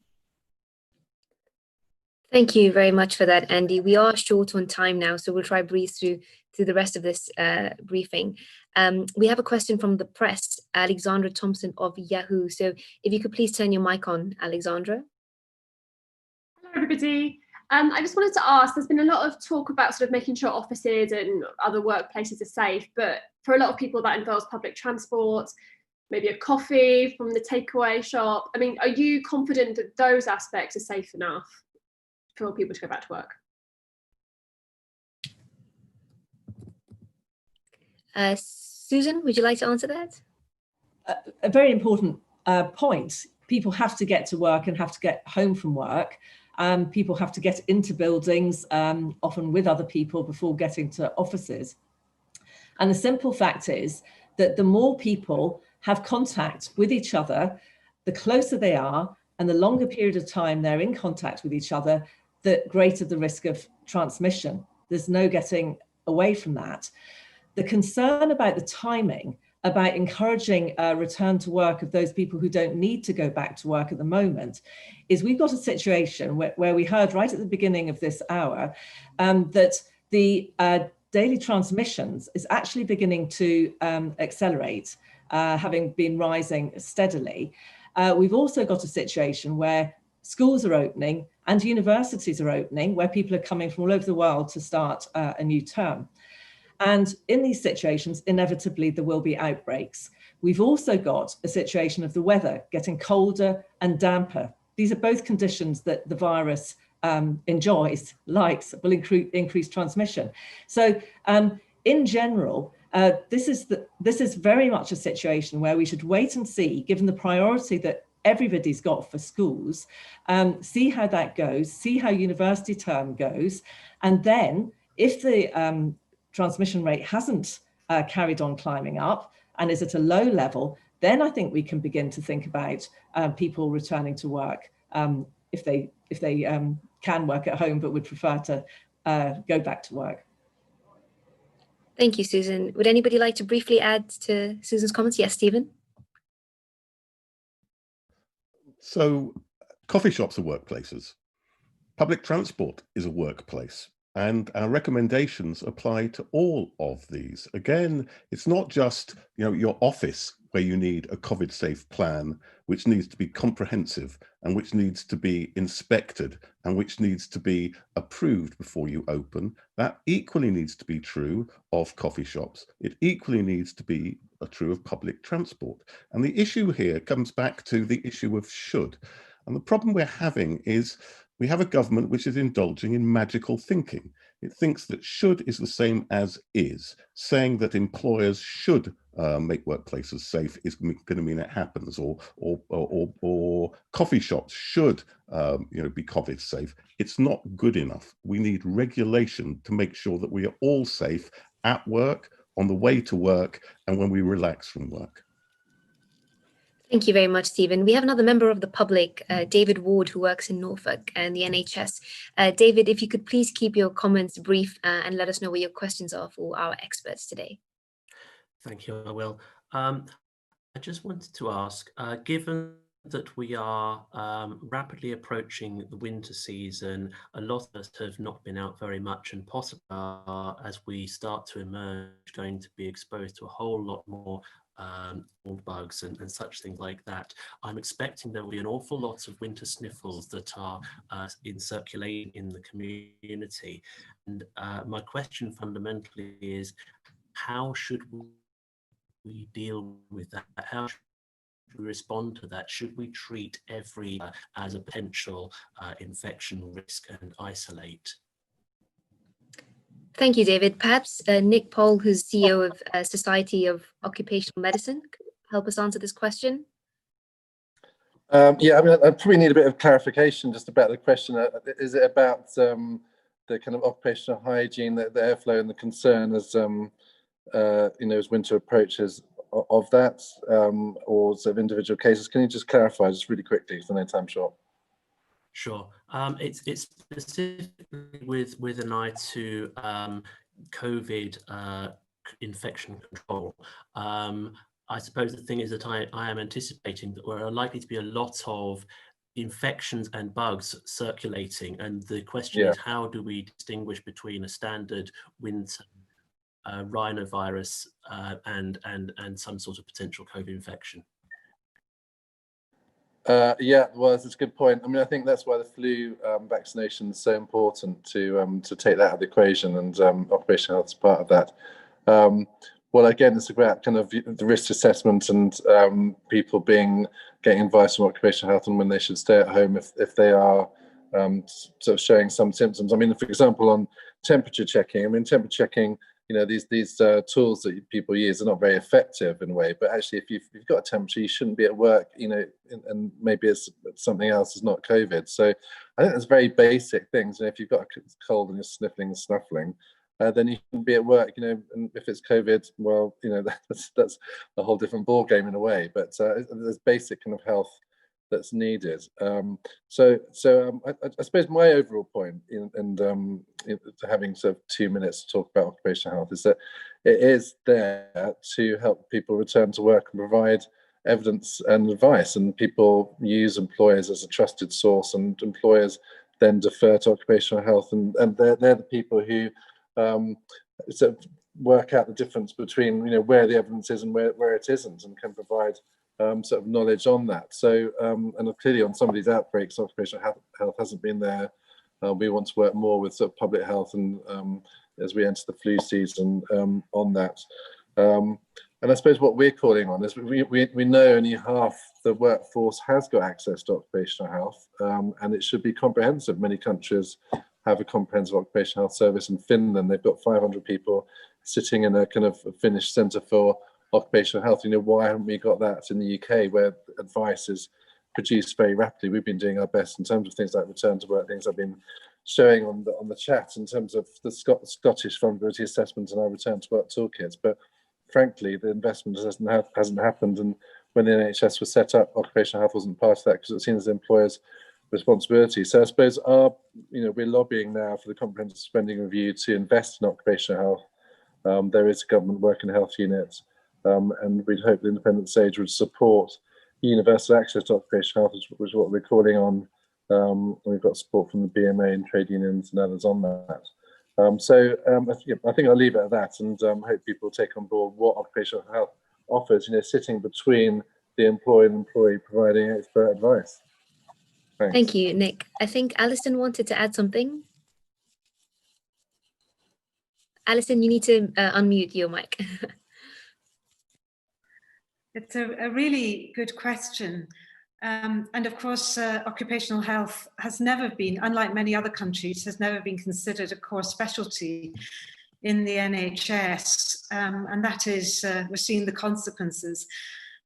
Thank you very much for that, Andy. We are short on time now, so we'll try to breeze through the rest of this briefing. We have a question from the press, Alexandra Thompson of Yahoo. So if you could please turn your mic on, Alexandra. Hello, everybody. I just wanted to ask, there's been a lot of talk about sort of making sure offices and other workplaces are safe, but for a lot of people that involves public transport, maybe a coffee from the takeaway shop. I mean, are you confident that those aspects are safe enough for people to go back to work? Susan, would you like to answer that? A very important point. People have to get to work and have to get home from work. People have to get into buildings, often with other people, before getting to offices. And the simple fact is that the more people have contact with each other, the closer they are and the longer period of time they're in contact with each other, the greater the risk of transmission. There's no getting away from that. The concern about the timing, about encouraging a return to work of those people who don't need to go back to work at the moment, is we've got a situation where we heard right at the beginning of this hour that the daily transmissions is actually beginning to accelerate, having been rising steadily. We've also got a situation where schools are opening and universities are opening, where people are coming from all over the world to start a new term. And in these situations, inevitably, there will be outbreaks. We've also got a situation of the weather getting colder and damper. These are both conditions that the virus enjoys, likes, will increase transmission. So in general, this is very much a situation where we should wait and see, given the priority that everybody's got for schools, see how that goes, see how university term goes. And then if the transmission rate hasn't carried on climbing up and is at a low level, then I think we can begin to think about people returning to work if they can work at home but would prefer to go back to work. Thank you, Susan. Would anybody like to briefly add to Susan's comments? Yes, Stephen. So coffee shops are workplaces. Public transport is a workplace. And our recommendations apply to all of these. Again, it's not just your office where you need a COVID-safe plan, which needs to be comprehensive and which needs to be inspected and which needs to be approved before you open. That equally needs to be true of coffee shops. It equally needs to be true of public transport. And the issue here comes back to the issue of should. And the problem we're having is we have a government which is indulging in magical thinking. It thinks that should is the same as is, saying that employers should make workplaces safe is going to mean it happens, or coffee shops should be COVID safe. It's not good enough. We need regulation to make sure that we are all safe at work, on the way to work, and when we relax from work. Thank you very much, Stephen. We have another member of the public, David Ward, who works in Norfolk and the NHS. David, if you could please keep your comments brief and let us know what your questions are for our experts today. Thank you, I will. I just wanted to ask, given that we are rapidly approaching the winter season, a lot of us have not been out very much, and possibly as we start to emerge, going to be exposed to a whole lot more bugs and such things like that. I'm expecting there will be an awful lot of winter sniffles that are in circulating in the community. And my question fundamentally is, how should we deal with that? How should we respond to that? Should we treat every as a potential infection risk and isolate? Thank you, David. Perhaps Nick Paul, who's CEO of Society of Occupational Medicine, could help us answer this question. Yeah, I mean, I probably need a bit of clarification just about the question. Is it about the kind of occupational hygiene, the airflow, and the concern as as winter approaches of that, or sort of individual cases? Can you just clarify just really quickly, because I know time's short? Sure. It's specifically with an eye to COVID infection control. I suppose the thing is that I am anticipating that there are likely to be a lot of infections and bugs circulating, and the question is, how do we distinguish between a standard winter rhinovirus and some sort of potential COVID infection? Yeah, well, that's a good point. I mean, I think that's why the flu vaccination is so important to take that out of the equation, and occupational health is part of that. Well, again, it's about kind of the risk assessment and people getting advice from occupational health and when they should stay at home if they are sort of showing some symptoms. I mean, for example, on temperature checking. I mean, temperature checking, these tools that people use are not very effective in a way, but actually if you've got a temperature, you shouldn't be at work, and maybe it's something else, it's not COVID. So I think there's very basic things. And if you've got a cold and you're sniffling and snuffling, then you shouldn't be at work, and if it's COVID, well, that's a whole different ball game in a way, but there's basic kind of health that's needed. So I suppose my overall point in having sort of 2 minutes to talk about occupational health is that it is there to help people return to work and provide evidence and advice, and people use employers as a trusted source, and employers then defer to occupational health, and they're the people who sort of work out the difference between where the evidence is and where it isn't, and can provide sort of knowledge on that. So and clearly on some of these outbreaks, occupational health hasn't been there. We want to work more with sort of public health, and as we enter the flu season on that. And I suppose what we're calling on is we know only half the workforce has got access to occupational health, and it should be comprehensive. Many countries have a comprehensive occupational health service. In Finland, they've got 500 people sitting in a kind of Finnish centre for occupational health. Why haven't we got that in the UK, where advice is produced very rapidly? We've been doing our best in terms of things like return to work, things I've been showing on the chat in terms of the Scottish vulnerability assessment and our return to work toolkits. But frankly, the investment hasn't happened. And when the NHS was set up, occupational health wasn't part of that, because it was seen as the employer's responsibility. So I suppose we're lobbying now for the comprehensive spending review to invest in occupational health. There is a government work and health unit, and we'd hope the Independent Sage would support universal access to occupational health, which is what we're calling on. We've got support from the BMA and trade unions and others on that. I think I'll leave it at that, and hope people take on board what occupational health offers, sitting between the employed and employee, providing expert advice. Thanks. Thank you, Nick. I think Alison wanted to add something. Alison, you need to unmute your mic. It's a really good question. And of course, occupational health has never been, unlike many other countries, has never been considered a core specialty in the NHS, and that is, we're seeing the consequences.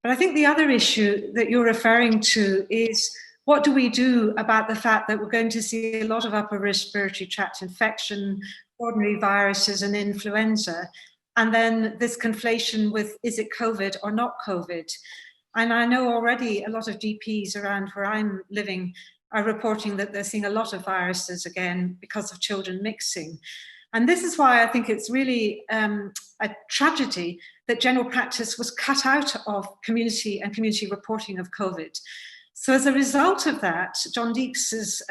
But I think the other issue that you're referring to is, what do we do about the fact that we're going to see a lot of upper respiratory tract infection, ordinary viruses and influenza, and then this conflation with, is it COVID or not COVID? And I know already a lot of GPs around where I'm living are reporting that they're seeing a lot of viruses again because of children mixing. And this is why I think it's really a tragedy that general practice was cut out of community and community reporting of COVID. So as a result of that, John Deeks's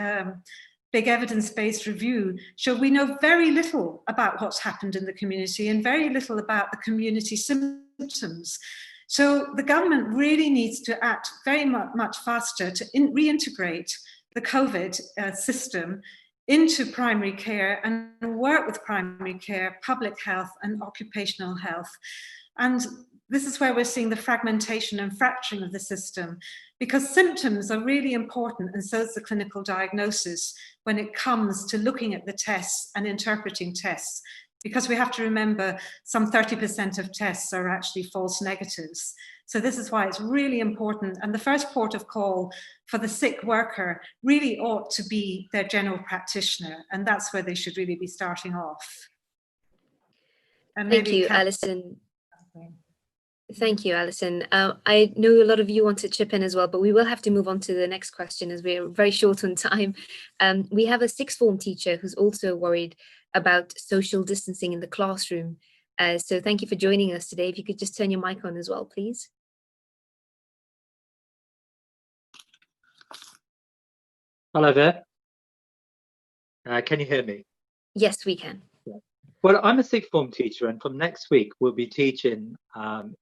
big evidence-based review showed we know very little about what's happened in the community and very little about the community symptoms. So the government really needs to act very much faster to reintegrate the COVID system into primary care and work with primary care, public health and occupational health. And this is where we're seeing the fragmentation and fracturing of the system, because symptoms are really important, and so is the clinical diagnosis when it comes to looking at the tests and interpreting tests, because we have to remember some 30% of tests are actually false negatives. So this is why it's really important. And the first port of call for the sick worker really ought to be their general practitioner. And that's where they should really be starting off. And Thank you, Alison. Thank you, Alison. I know a lot of you want to chip in as well, but we will have to move on to the next question as we're very short on time. We have a sixth form teacher who's also worried about social distancing in the classroom. So thank you for joining us today. If you could just turn your mic on as well, please. Hello there. Can you hear me? Yes, we can. Yeah. Well, I'm a sixth form teacher, and from next week we'll be teaching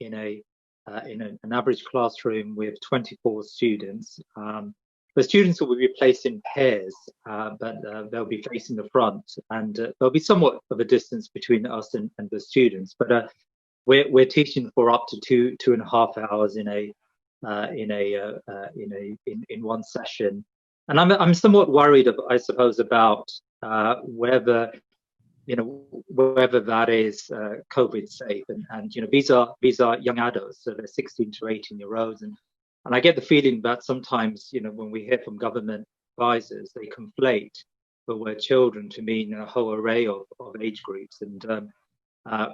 in an average classroom with 24 students. The students will be placed in pairs, but they'll be facing the front, and there'll be somewhat of a distance between us and the students. But we're teaching for up to 2.5 hours in one session, and I'm somewhat worried, I suppose, about whether that is COVID safe, and these are young adults, so they're 16 to 18-year-olds, and I get the feeling that sometimes, when we hear from government advisors, they conflate the word children to mean a whole array of age groups. And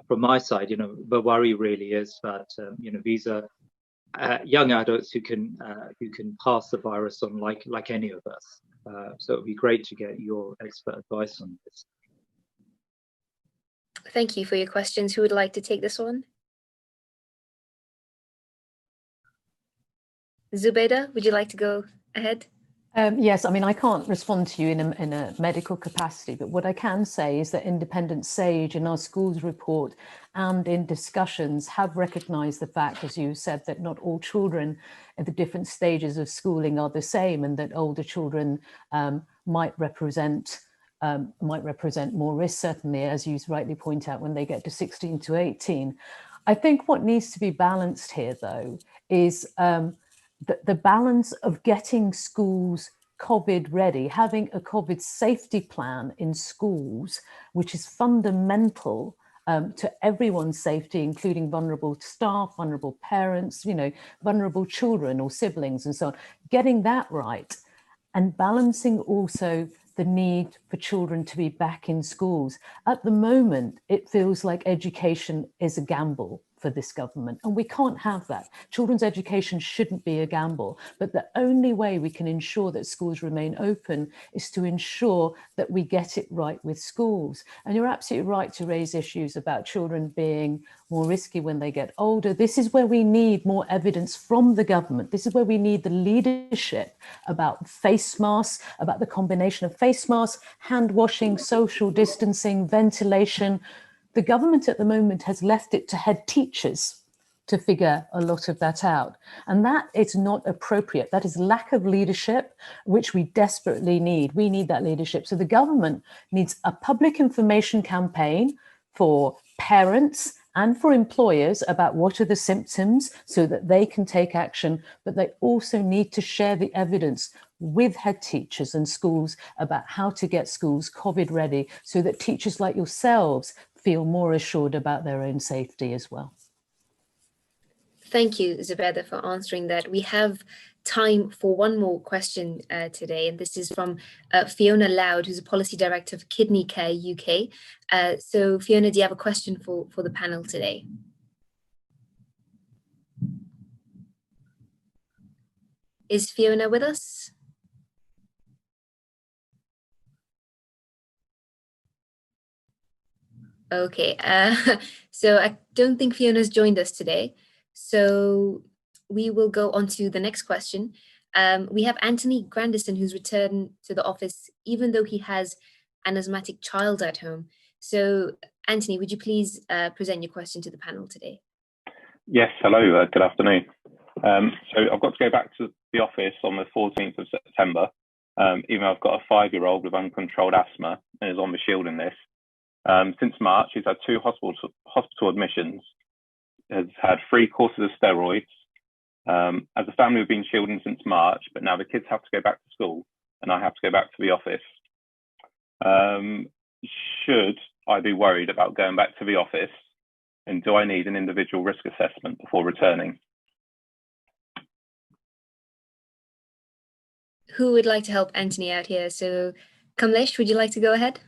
from my side, the worry really is that these are young adults who can pass the virus on like any of us. So it'd be great to get your expert advice on this. Thank you for your questions. Who would like to take this one? Zubaida, would you like to go ahead? Yes, I mean, I can't respond to you in a medical capacity, but what I can say is that Independent Sage in our schools report and in discussions have recognised the fact, as you said, that not all children at the different stages of schooling are the same, and that older children might represent more risk, certainly, as you rightly point out, when they get to 16 to 18. I think what needs to be balanced here, though, is the balance of getting schools COVID ready, having a COVID safety plan in schools, which is fundamental to everyone's safety, including vulnerable staff, vulnerable parents, vulnerable children or siblings and so on, getting that right, and balancing also the need for children to be back in schools. At the moment, it feels like education is a gamble for this government, and we can't have that. Children's education shouldn't be a gamble, but the only way we can ensure that schools remain open is to ensure that we get it right with schools. And you're absolutely right to raise issues about children being more risky when they get older. This is where we need more evidence from the government. This is where we need the leadership about face masks, about the combination of face masks, hand washing, social distancing, ventilation. The government at the moment has left it to head teachers to figure a lot of that out. And that is not appropriate. That is lack of leadership, which we desperately need. We need that leadership. So the government needs a public information campaign for parents and for employers about what are the symptoms so that they can take action, but they also need to share the evidence with head teachers and schools about how to get schools COVID ready so that teachers like yourselves feel more assured about their own safety as well. Thank you, Zubeda, for answering that. We have time for one more question today, and this is from Fiona Loud, who's a Policy Director of Kidney Care UK. So Fiona, do you have a question for the panel today? Is Fiona with us? Okay, so I don't think Fiona's joined us today. So we will go on to the next question. We have Anthony Grandison, who's returned to the office, even though he has an asthmatic child at home. So Anthony, would you please present your question to the panel today? Yes, hello, good afternoon. So I've got to go back to the office on the 14th of September, even though I've got a 5-year-old with uncontrolled asthma and is on the shielding list. Since March, he's had 2 hospital admissions, has had 3 courses of steroids. As a family, we've been shielding since March, but now the kids have to go back to school and I have to go back to the office. Should I be worried about going back to the office, and do I need an individual risk assessment before returning? Who would like to help Anthony out here? So Kamlesh, would you like to go ahead?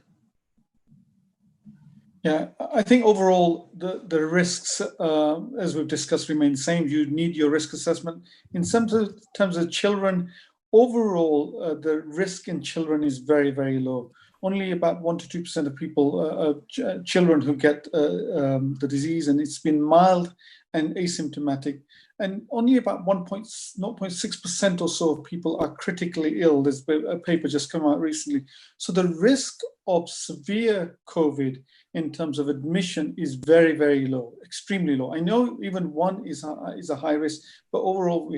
Yeah, I think overall the risks, as we've discussed, remain the same. You need your risk assessment. In some terms of children, overall the risk in children is very, very low. Only about 1 to 2% of people, children who get the disease, and it's been mild and asymptomatic. And only about 0.6% or so of people are critically ill. There's a paper just come out recently. So the risk of severe COVID in terms of admission is very, very low, extremely low. I know even 1 is a high risk, but overall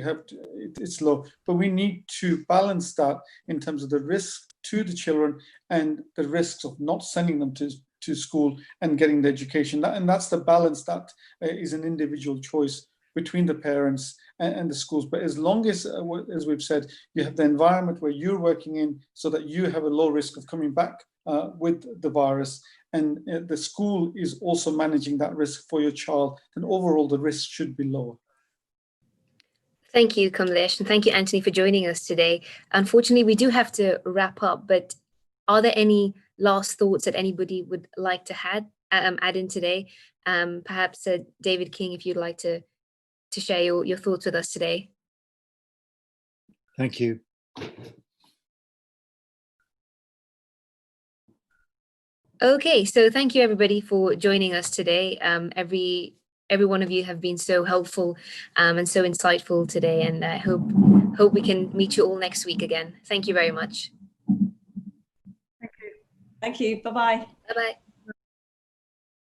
it's low. But we need to balance that in terms of the risk to the children and the risks of not sending them to school and getting the education. And that's the balance that is an individual choice between the parents and the schools. But as long as we've said, you have the environment where you're working in so that you have a low risk of coming back with the virus, and the school is also managing that risk for your child, then overall the risk should be lower. Thank you, Kamlesh, and thank you, Anthony, for joining us today. Unfortunately, we do have to wrap up, but are there any last thoughts that anybody would like to add in today? Perhaps David King, if you'd like to share your thoughts with us today. Thank you. Okay, so thank you everybody for joining us today. Every one of you have been so helpful and so insightful today, and I hope we can meet you all next week again. Thank you very much. Thank you. Bye-bye. Bye-bye.